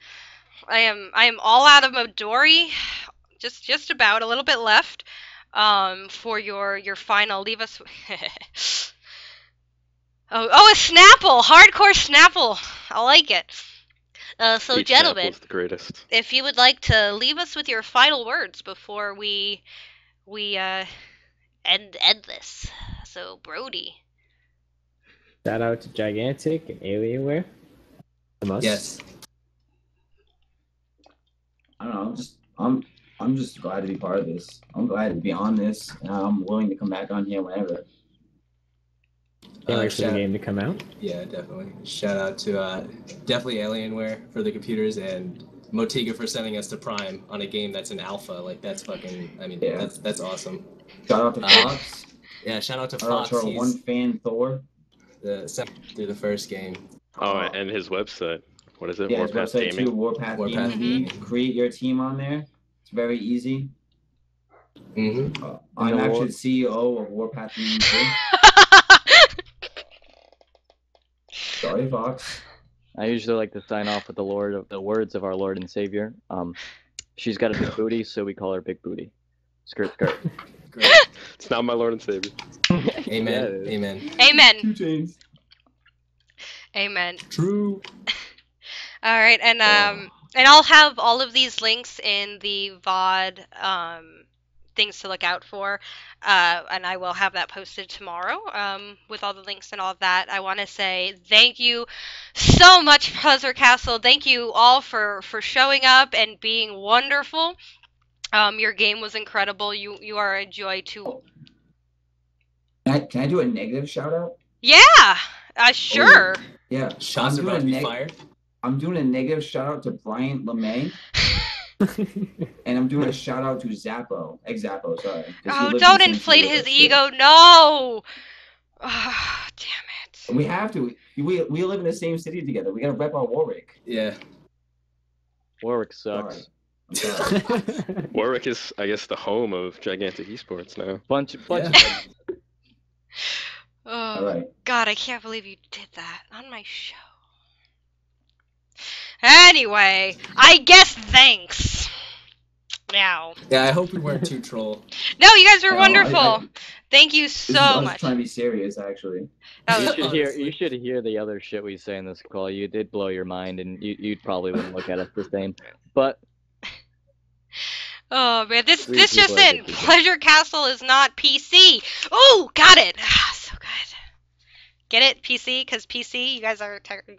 I am all out of Midori. Just about a little bit left. For your final. Leave us. oh, a Snapple, hardcore Snapple. I like it. So Peach gentlemen, Apple's the greatest. if you would like to leave us with your final words before we end this. So Brody. Shout out to Gigantic and Alienware. The most. Yes. I don't know. I'm just glad to be part of this. I'm glad to be on this, and I'm willing to come back on here whenever. Can't wait for the shout- game to come out. Yeah, definitely. Shout out to definitely Alienware for the computers and Motiga for sending us to Prime on a game that's in alpha. Like that's fucking. I mean, Yeah. that's awesome. Shout out to Fox. Yeah, shout out to Shout out Fox. to our He's one fan Thor. sent through the first game. Oh, and his website. What is it? Yeah, his Warpath website Gaming. too, Warpath Warpath Gaming. Gaming. Create your team on there. It's very easy. Mm-hmm. I'm know actually what? the CEO of Warpath Gaming too. Sorry, Fox. I usually like to sign off with the words of our Lord and Savior. She's got a big booty, so we call her Big Booty. Skirt, skirt. Great. It's not my Lord and Savior. Amen. Yeah, it is. Amen. Amen. 2 Chainz. Amen. True. All right, and I'll have all of these links in the VOD things to look out for, and I will have that posted tomorrow with all the links and all of that. I want to say thank you so much, Pleasure Castle. Thank you all for showing up and being wonderful. Your game was incredible. You are a joy to. Can I do a negative shout out? Yeah, sure. Yeah. Shots are doing about a to be neg- fired. I'm doing a negative shout out to Bryant LeMay, and I'm doing a shout out to Zappo. Ex-Zappo, sorry. 'cause he Oh, lives in don't the same inflate city his with us, ego. No. Ah, damn it. too. We have to. We live in the same city together. We gotta rep our Warwick. Yeah. Warwick sucks. Sorry. I'm sorry. Warwick is, I guess, the home of Gigantic Esports now. Bunch Yeah. of Oh, All right. God, I can't believe you did that on my show. Anyway, I guess thanks. Now. Yeah, I hope we weren't too troll. No, you guys were No, wonderful. Thank you This is so us much. trying to be serious, actually. That You was- should hear. You should hear the other shit we say in this call. You did blow your mind, and you probably wouldn't look at us the same. But Oh man, this Sweet just people are in. good people. Pleasure Castle is not PC. Oh, got it. Ah, so good. Get it, PC? Because PC, you guys are technically.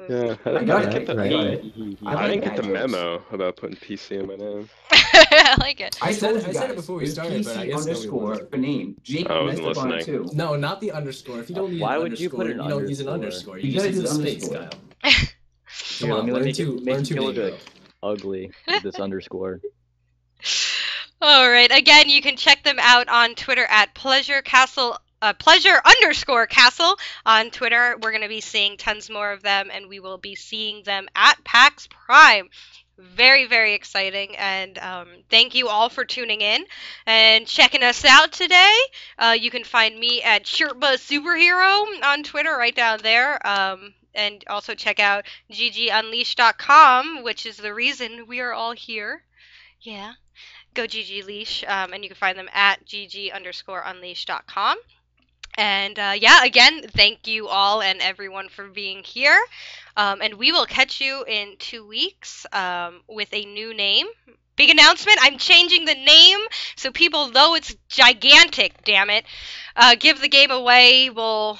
Yeah, I got it. get the, I got it. I like didn't get the bad jokes. memo about putting PC in my name. I like it. I said told you it guys, before we it's started, but I PC guess nobody underscore wanted for name. Jake I wasn't messed up on it listening. too. No, not the underscore. If you don't need Why an would you underscore, put an you don't use an underscore? underscore. You You gotta just use do a the space, underscore. Kyle. Here, Come let on, me learn make two, it, make learn it two feel lingo. good. Ugly with this underscore. All right. Again, you can check them out on Twitter at Pleasure Castle. Pleasure_Castle on Twitter. We're going to be seeing tons more of them, and we will be seeing them at PAX Prime very, very exciting. And thank you all for tuning in and checking us out today. You can find me at Shirtbuzz Superhero on Twitter, right down there. And also check out ggunleash.com, which is the reason we are all here. Yeah. Go GG Leash, and you can find them at gg_unleash.com. And yeah, again, thank you all and everyone for being here. And we will catch you in 2 weeks with a new name. Big announcement, I'm changing the name so people know it's gigantic, damn it. Give the Game Away will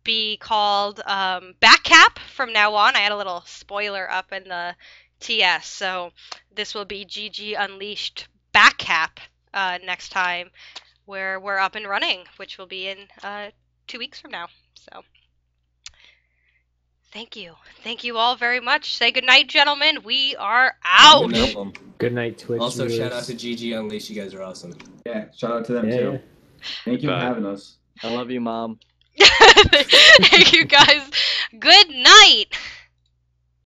be called Backcap from now on. I had a little spoiler up in the TS, so this will be GG Unleashed Backcap next time, where we're up and running, which will be in 2 weeks from now. So thank you all very much. Say goodnight, gentlemen. We are out. Good night, Twitch. Also, viewers. shout out to GG Unleashed. You guys are awesome. Yeah, shout out to them Yeah. too. Thank you for Bye. having us. I love you, Mom. Thank you guys. Good night.